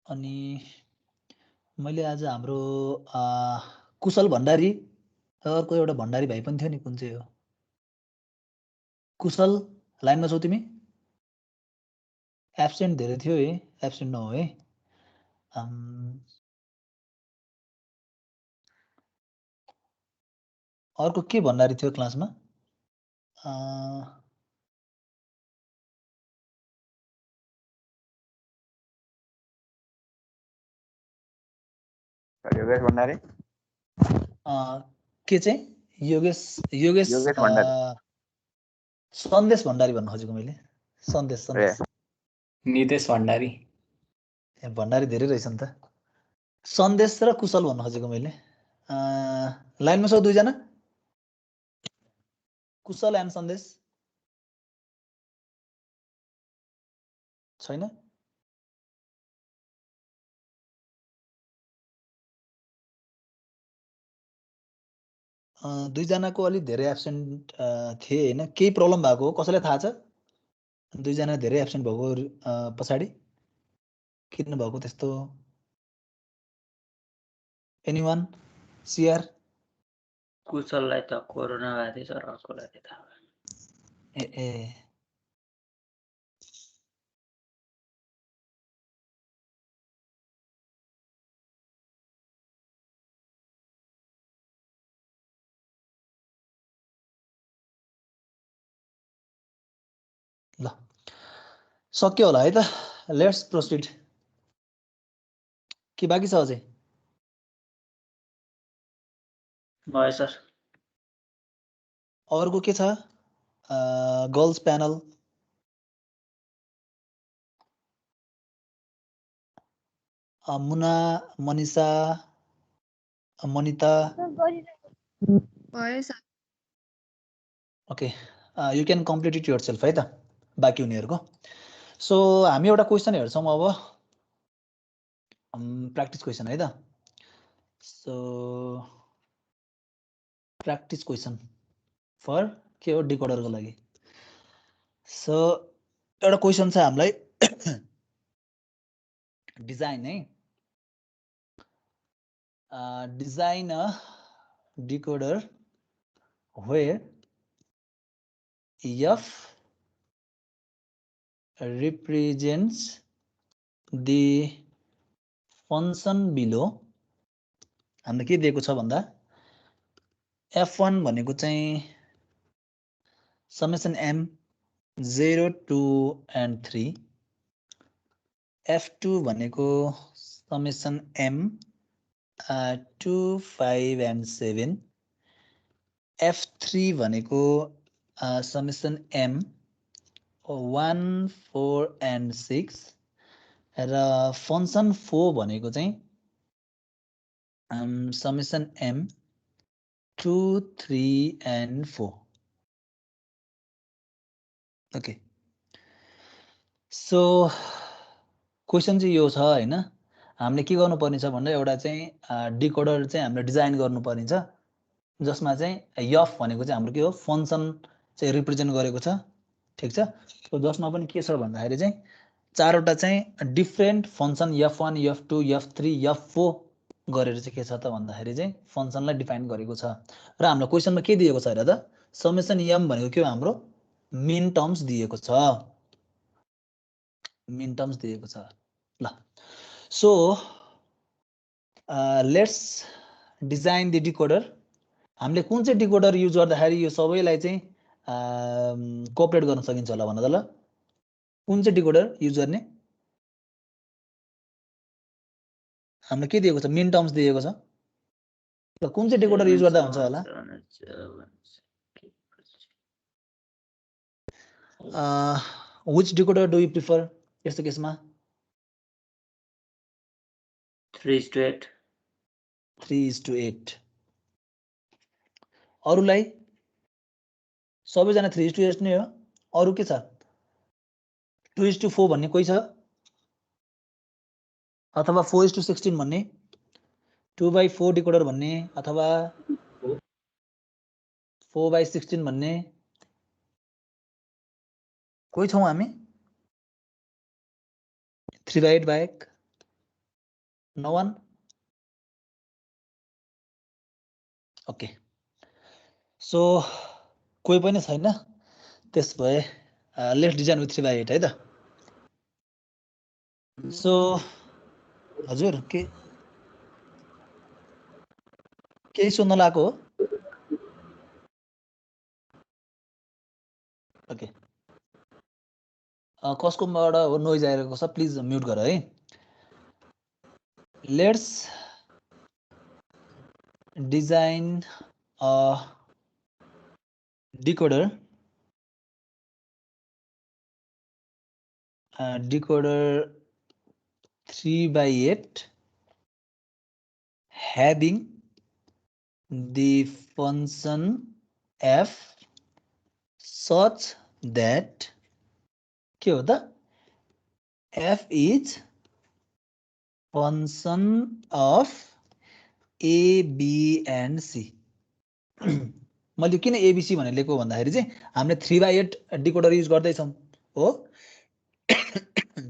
अनि मैले आज हाम्रो कुशल भण्डारी अर्को एउटा भण्डारी भाइ पनि थियो नि कुन चाहिँ हो कुशल लाइनमा छौ तिमी एब्सेन्ट धेरै थियो है एब्सेन्ट नहो है अर्को के भण्डारी थियो क्लासमा योगेश भण्डारी के चाहिँ योगेश सन्देश भण्डारी भन्न खोजेको मैले सन्देश नितेश भण्डारी भण्डारी धेरै रहेछ नि त सन्देश र कुशल भन्न खोजेको मैले लाइनमा छौ दुईजना कुशल एन्ड सन्देश छैन दुईजनाको अलिक धेरै एब्सेन्ट थिए होइन केही प्रब्लम भएको हो कसैलाई थाहा छ दुईजना धेरै एब्सेन्ट भएको पछाडि किन भएको त्यस्तो एनीवन सिआर कुशललाई त कोरोना भएको थियो सर अर्कोलाई थाहा ए ल सक्यो होला है त लेट्स प्रोसिड के बाँकी छ अझै भयो सर अर्को के छ गर्ल्स प्यानल मुना, मनिषा, मनिता, भयो sir. Okay, you can complete it your self है त बाँकी उनीहरूको। सो हामी एउटा क्वेसन हेर्छौँ अब, प्र्याक्टिस क्वेसन है त। सो प्र्याक्टिस क्वेसन फर के हो, डिकोडरको लागि। सो एउटा क्वेसन छ हामीलाई डिजाइन है, design a decoder where f represents the function below। हामीलाई के दिएको छ भन्दा f1 भनेको चाहिँ summation m 0 2 and 3, f2 भनेको summation m 2 5 and 7, f3 भनेको summation m 1 4 and 6 र फंक्सन 4 भनेको चाहिँ summation m 2 3 and 4। Okay, so question चाहिँ यो छ हैन, हामीले के गर्नुपर्ने छ भन्दा एउटा चाहिँ डिकोडर चाहिँ हामीले डिजाइन गर्नुपर्ने छ जसमा चाहिँ f भनेको चाहिँ हाम्रो के हो, फंक्सन चाहिँ रिप्रेजेन्ट गरेको छ, ठीक छ। सो जसमा पनि के छ भन्दाखेरि चाहिँ चारवटा चाहिँ different function f1 f2 f3 f4 गरेर चाहिँ के छ त भन्दाखेरि चाहिँ फंक्सनलाई डिफाइन गरेको छ। र हाम्रो क्वेसनमा के दिएको छ र त, समेसन m भनेको के हो, हाम्रो मिन टर्म्स दिएको छ, मिन टर्म्स दिएको छ। ल so let's design the decoder. हामीले कुन चाहिँ डिकोडर युज गर्दाखेरि यो सबैलाई चाहिँ कोअपरेट गर्न सकिन्छ होला भन्न त। ल कुन चाहिँ डिकोडर युज गर्ने, हामीलाई के दिएको छ, मिन टर्म्स दिएको छ। ल कुन चाहिँ डिकोडर युज गर्दा हुन्छ होला, which decoder do you prefer यस्तो केसमा? 3:8। 3:8। अरुलाई सबैजना 3:8 नै हो, अरु के छ 2:4 भन्ने कोही छ, अथवा 4:16 भन्ने, 2/4 डिकोडर भन्ने, अथवा 4/16 भन्ने कोही छौं हामी? 3/8 बाहेक नो वान? ओके, सो कोही पनि छैन, त्यस भए लेट्स डिजाइन विथ 3/8 है त। सो हजुर केही सुन्न लागेको हो? ओके, कसकोबाट हो नोइज आइरहेको छ, प्लिज म्युट गर है। Let's design a decoder, decoder 3/8 having the function f such that के हो त, f is function of a b and c। मैले किन एबीसी भनेर लेखेको भन्दाखेरि चाहिँ हामीले 3/8 डिकोडर युज गर्दैछौँ हो,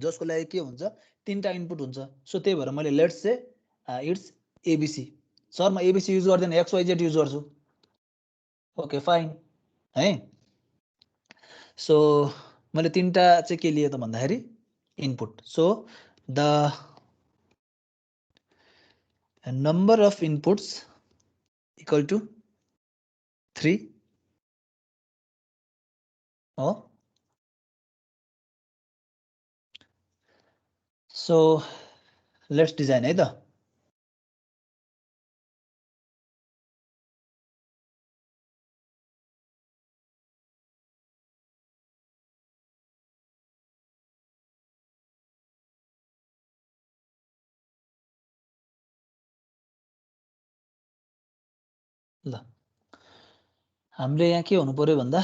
जसको लागि के हुन्छ, तीनटा इनपुट हुन्छ। सो त्यही भएर मैले let's say it's A B C. Sir म एबीसी युज गर्दैन, XYZ युज गर्छु। ओके फाइन है। सो मैले तीनटा चाहिँ के लिए त भन्दाखेरि input. So the number of inputs equal to 3 हो। सो लेट्स डिजाइन है त। ल हामीले यहाँ के हुनु पर्यो भन्दा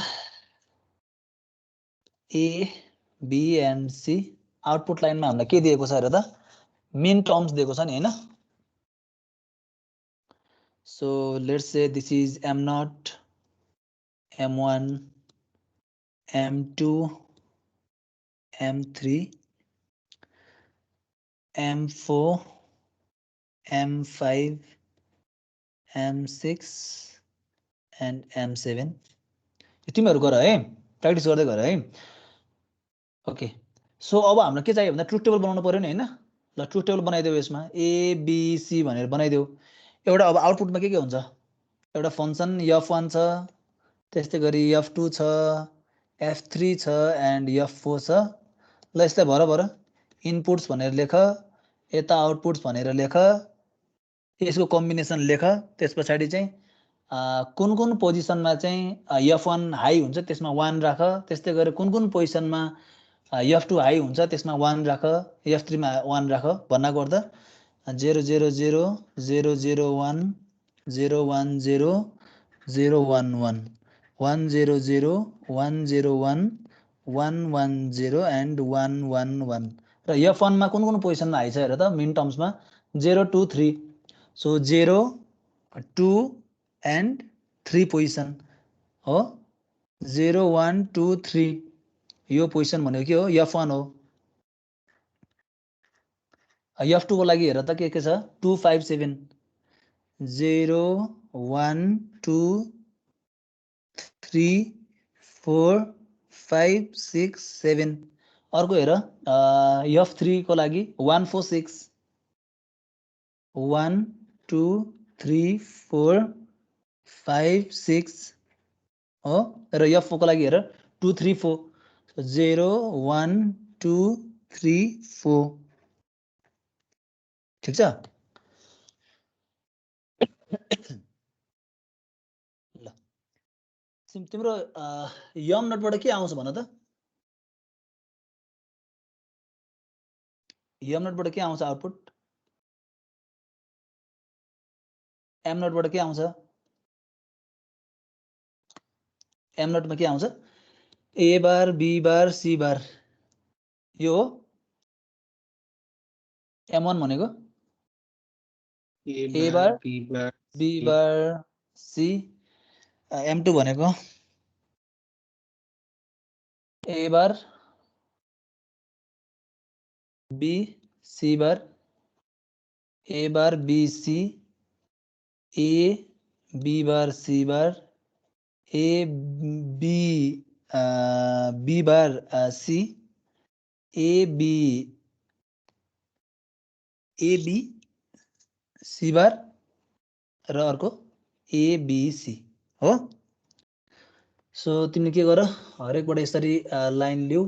A B and C output लाइनमा हामीलाई के दिएको छ हेर त मिन टर्म्स दिएको छ नि हैन so let's say this is m0 m1 m2 m3 m4 m5 m6 and m7 यो तिमीहरु गर है प्र्याक्टिस गर्दै गर है ओके सो अब हामीलाई के चाहियो भन्दा ट्रुथ टेबल बनाउनु पर्यो नि हैन ल ट्रुथ टेबल बनाइदेऊ यसमा ए बी सी भनेर बनाइदेऊ एउटा अब आउटपुटमा के हुन्छ एउटा फंक्सन f1 छ त्यस्तै गरी f2 छ f3 छ एन्ड f4 छ ल यस्तै भर इनपुट्स भनेर लेख यता आउटपुट्स भनेर लेख यसको कम्बिनेसन लेख त्यसपछि चाहिँ कुन पोजिसनमा चाहिँ f1 हाई हुन्छ त्यसमा 1 राख त्यस्तै गरी कुन पोजिसनमा f2 हाई हुन्छ त्यसमा 1 राख f3 मा 1 राख भन्नाको अर्थ 0 0 0 0 0 1 0 1 0 0 1 1 1 0 0 1 0 1 1 1 0 and 1 1 1 र f1 मा कुन पोजिसनमा हाई छ हेर त मिन टर्म्समा 0 2 3 सो 0 2 and 3 पोजिसन हो 0 1 2 3 यो पोजिसन भनेको के हो f1 हो f2 को लागि हेर त के छ 2 5 7 0 1 2 3 4 5 6 7 अर्को हेर f3 को लागि 1 4 6 1 2 3 4 5 6 हो र f4 को लागि हेर 2 3 4 0 1 2 3 4 ठीक छ ल तिम्रो यम नटबाट के आउँछ भन त यम नटबाट के आउँछ आउटपुट एम नटबाट के आउँछ एम नटमा के आउँछ ए बार बी बार सी बार यो हो m1 भनेको A bar B bar C m2 भनेको A bar B C bar A bar B C A B bar C bar A B B bar C A B C bar र अर्को A B C हो so तिमीले के गर हरेकबाट यसरी line लिऊ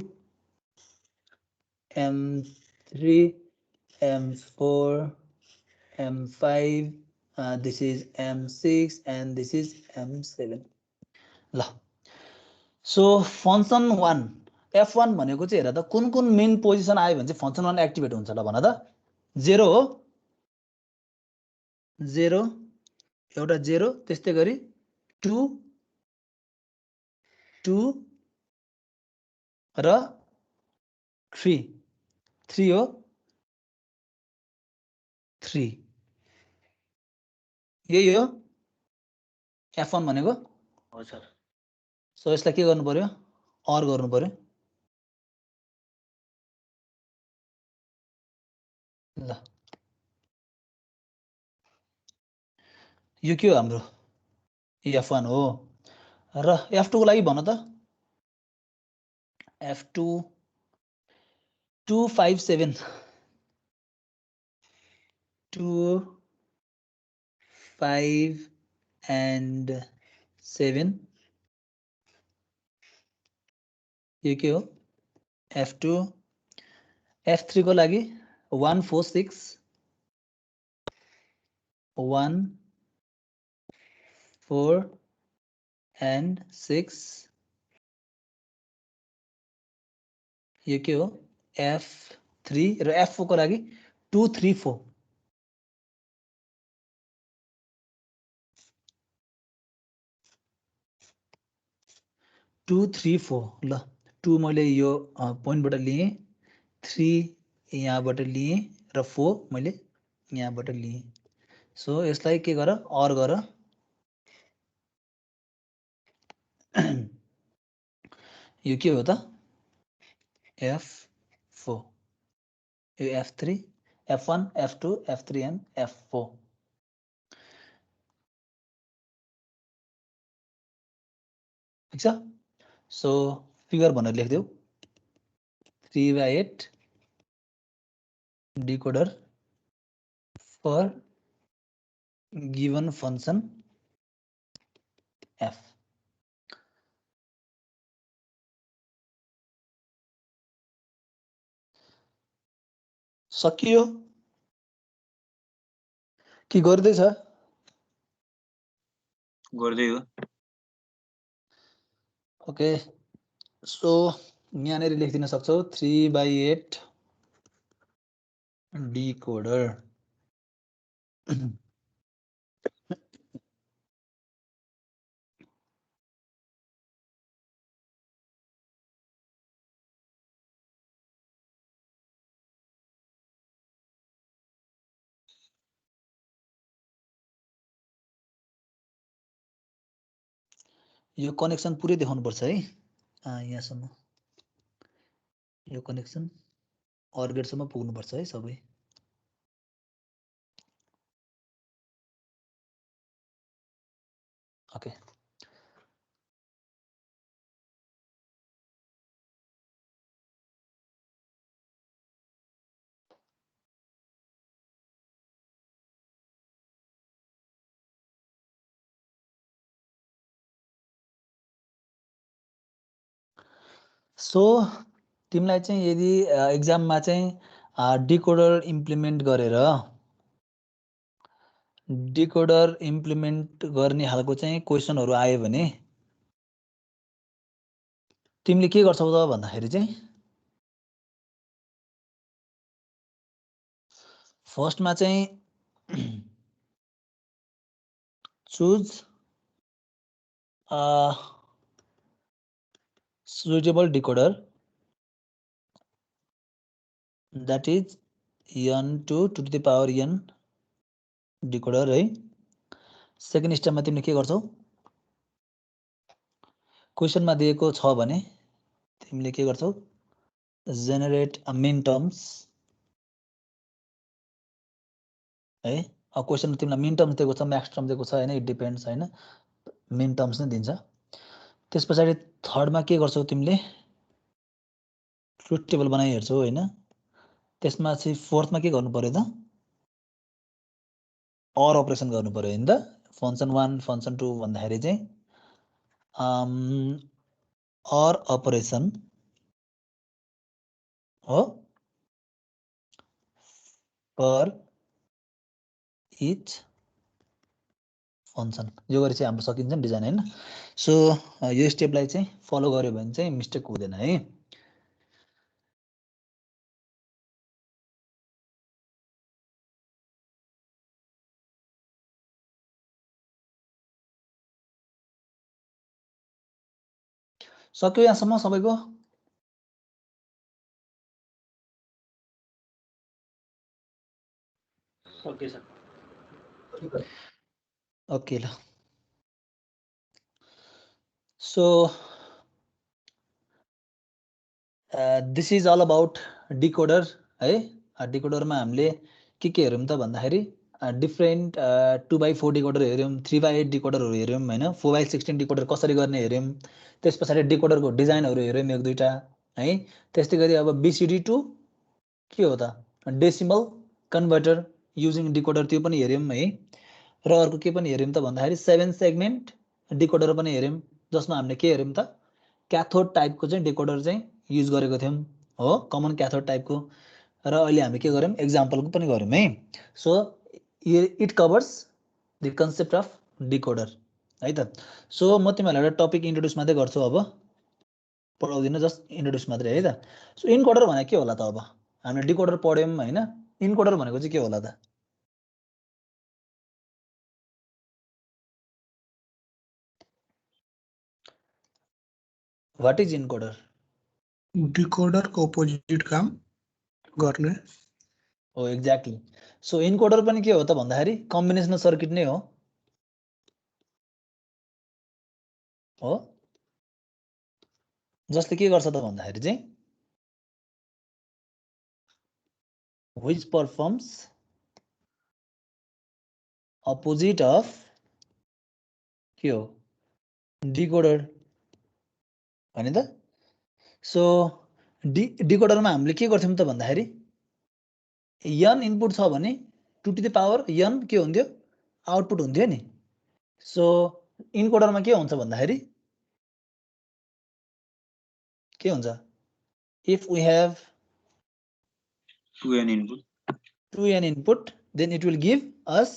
m3 m4 m5 this is m6 and this is m7 ल सो फंक्सन 1 f1 भनेको चाहिँ हेर त कुन मेन पोजिसन आयो भने चाहिँ फंक्सन 1 एक्टिभेट हुन्छ ल भन त 0 हो 0 एउटा 0 त्यस्तै गरी 2 2 र 3 3 हो 3 यही हो f1 भनेको हो सर सो यसलाई के गर्नु पर्यो अर गर्नु पर्यो ल यो के हो हाम्रो f1 हो र f2 को लागि भन त f2 2 5 7 2 5 and 7 यो के हो f2 f3 को लागि 1 4 6 1 4 and 6 यो के हो f3 र f4 को लागि 2 3 4 2 3 4 ल 2 मैले यो पोइन्टबाट लिएँ 3 यहाँबाट लिएँ र 4 मैले यहाँबाट लिएँ सो यसलाई के गर अर गर यो के हो त F4 यो F3 F1 F2 F3 and F4 ठीक छ सो फिगर भनेर लेख्देऊ 3/8 decoder for given function f सकियो के गर्दैछ गर्दै हो ओके सो यहाँनिर लेखिदिन सक्छौ 3/8 decoder यो कनेक्सन पुरै देखाउनु पर्छ है यहाँसम्म यो कनेक्सन अर्गेटसम्म पुग्नु पर्छ है सबै ओके सो तिमीलाई चाहिँ यदि एक्जाममा चाहिँ डिकोडर इम्प्लिमेन्ट गरेर डिकोडर इम्प्लिमेन्ट गर्ने खालको चाहिँ क्वेसनहरू आयो भने तिमीले के गर्छौ त भन्दाखेरि चाहिँ फर्स्टमा चाहिँ choose suitable decoder that is n2 to the power n decoder है सेकेन्ड स्टेपमा तिमीले के गर्छौ क्वेसनमा दिएको छ भने तिमीले के गर्छौ जेनेरेट मिन टर्म्स है अब क्वेसनमा तिमीलाई मिन टर्म्स दिएको छ म्याक्स टर्म दिएको छ हैन इट डिपेन्ड्स हैन मिन टर्म्स नै दिन्छ त्यसपछि थर्डमा के गर्छौ तिमीले ट्रुथ टेबल बनाइ हेर्छौ हैन त्यसमा चाहिँ फोर्थमा के गर्नु पर्यो त अर अपरेसन गर्नु पर्यो हैन त फंक्सन 1 फंक्सन 2 भन्दाखेरि चाहिँ अर अपरेसन हो पर इच फंक्सन यो गरी चाहिँ हाम्रो सकिन्छ नि डिजाइन हैन सो यो स्टेपलाई चाहिँ फलो गर्यो भने चाहिँ मिस्टेक हुँदैन है सक्यो यहाँसम्म सबैको ओके सर ओके ल so this is all about decoder है डिकोडरमा हामीले के हेर्यौँ त भन्दाखेरि डिफ्रेन्ट 2/4 डिकोडर हेर्यौँ 3/8 डिकोडरहरू हेर्यौँ हैन 4/16 डिकोडर कसरी गर्ने हेर्यौँ त्यस पछाडि डिकोडरको डिजाइनहरू हेर्यौँ एक दुईटा है त्यस्तै गरी अब BCD टु के हो त डेसिमल कन्भर्टर युजिङ डिकोडर त्यो पनि हेर्यौँ है र अर्को के पनि हेर्यौँ त भन्दाखेरि 7 सेगमेन्ट डिकोडर पनि हेर्यौँ जसमा हामीले के हेर्यौँ त क्याथोड टाइपको चाहिँ डिकोडर चाहिँ युज गरेको थियौँ हो कमन क्याथोड टाइपको र अहिले हामी के गर्यौँ एक्जाम्पलको पनि गर्यौँ है so it covers the concept of decoder है त सो म तिमीहरूलाई एउटा टपिक इन्ट्रोड्युस मात्रै गर्छु अब पढाउँदिनँ जस्ट इन्ट्रोड्युस मात्रै है त सो इन्कोडर भनेको के होला त अब हामीले डिकोडर पढ्यौँ हैन इन्कोडर भनेको चाहिँ के होला त व्हाट इज इनकोडर? डिकोडरको अपोजिट काम गर्ने। हो एक्ज्याक्टली। सो इनकोडर पनि के हो त भन्दाखेरि कम्बिनेसनल सर्किट नै हो जसले के गर्छ त भन्दाखेरि चाहिँ which performs opposite of के हो डिकोडर हैन त। सो डिकोडरमा हामीले के गर्थ्यौं त भन्दाखेरि n इनपुट छ भने 2 टु द पावर n के हुन्थ्यो आउटपुट हुन्थ्यो नि। सो इनकोडरमा के हुन्छ भन्दाखेरि के हुन्छ if we have 2n input 2n input then it will give us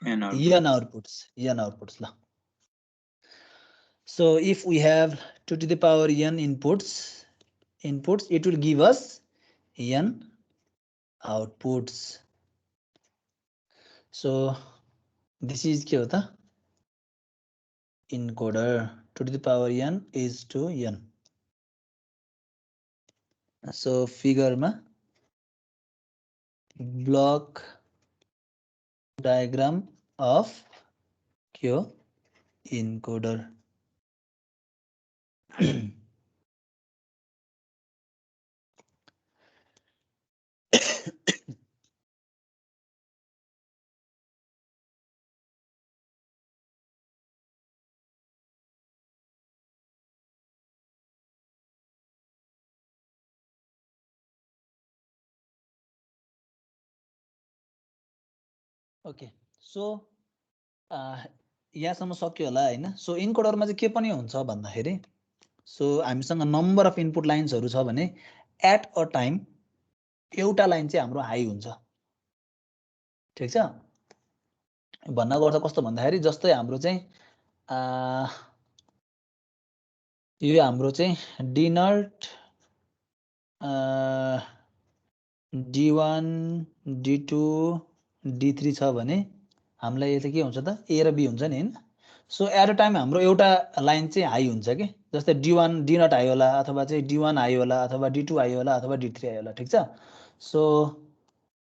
and output. n outputs la. So if we have 2 to the power n inputs it will give us n outputs. So this is के हो त encoder 2 to the power n is to n. So figure मा block diagram of के हो encoder. Okay so यहाँसम्म सक्यो होला हैन। सो इनकोडरमा चाहिँ के पनि हुन्छ भन्दाखेरि सो हामीसँग नम्बर अफ इनपुट लाइन्सहरु छ भने एट अ टाइम एउटा लाइन चाहिँ हाम्रो हाई हुन्छ। ठीक छ भन्नको अर्थ कस्तो भन्दाखेरि जस्तै हाम्रो चाहिँ यो हाम्रो चाहिँ डिनट D1 D2 D3 छ भने हामीलाई यो चाहिँ के हुन्छ त A र B हुन्छ नि हैन। सो एट अ टाइम हाम्रो एउटा लाइन चाहिँ हाई हुन्छ के जस्तै D1 D0 हाई होला अथवा चाहिँ D1 हाई होला अथवा D2 हाई होला अथवा D3 हाई होला। ठीक छ सो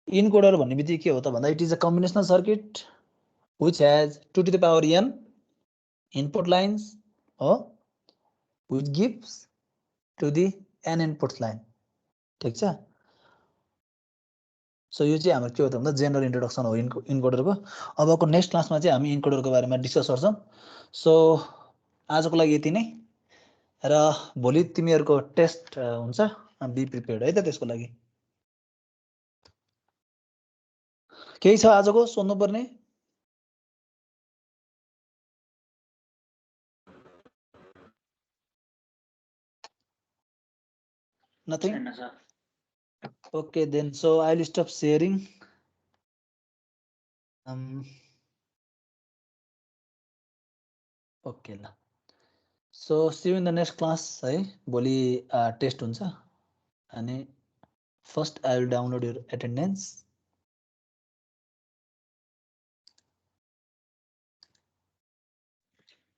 इनकोडर भन्ने बित्तिकै के हो त भन्दा it is a combinational circuit which has 2 to the power n input lines or which gives to the n inputs line। ठीक छ सो यो चाहिँ हाम्रो के हो त भन्दा जेनरल इन्ट्रोडक्सन हो इनकोडरको। अबको नेक्स्ट क्लासमा चाहिँ हामी इनकोडरको बारेमा डिस्कस गर्छौं। सो आजको लागि यति नै र भोलि तिमीहरुको टेस्ट हुन्छ बी प्रिपेयर्ड है त त्यसको लागि। केही छ आजको सोध्नु पर्ने? Nothing? Okay then so I'll stop sharing. Okay ल so see you in the next class है। भोलि टेस्ट हुन्छ अनि first I will download your attendance.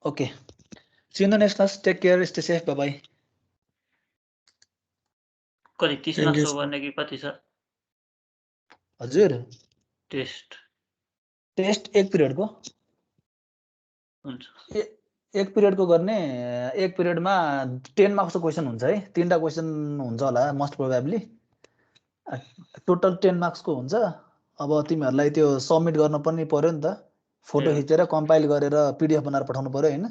Okay see you in the next class. Take care, stay safe, bye bye. कति 30 marks हो गर्ने कि कति छ हजुर टेस्ट? टेस्ट एक पिरियडको हुन्छ एक पिरियडको गर्ने एक पिरियडमा 10 मार्क्सको क्वेशन हुन्छ है। 3टा क्वेशन हुन्छ होला मोस्ट प्रोबेबली टोटल 10 मार्क्सको हुन्छ। अब तिमीहरुलाई त्यो सबमिट गर्न पनि पर्यो नि त फोटो खिचेर कम्पाइल गरेर पीडीएफ बनाएर पठाउनु पर्यो हैन।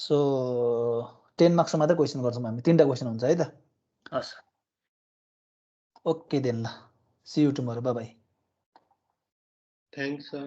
सो 10 मार्क्सको मात्र क्वेशन गर्छौं हामी 3टा क्वेशन हुन्छ है त। हस् ओके देन ल see you tomorrow bye bye. Thanks sir.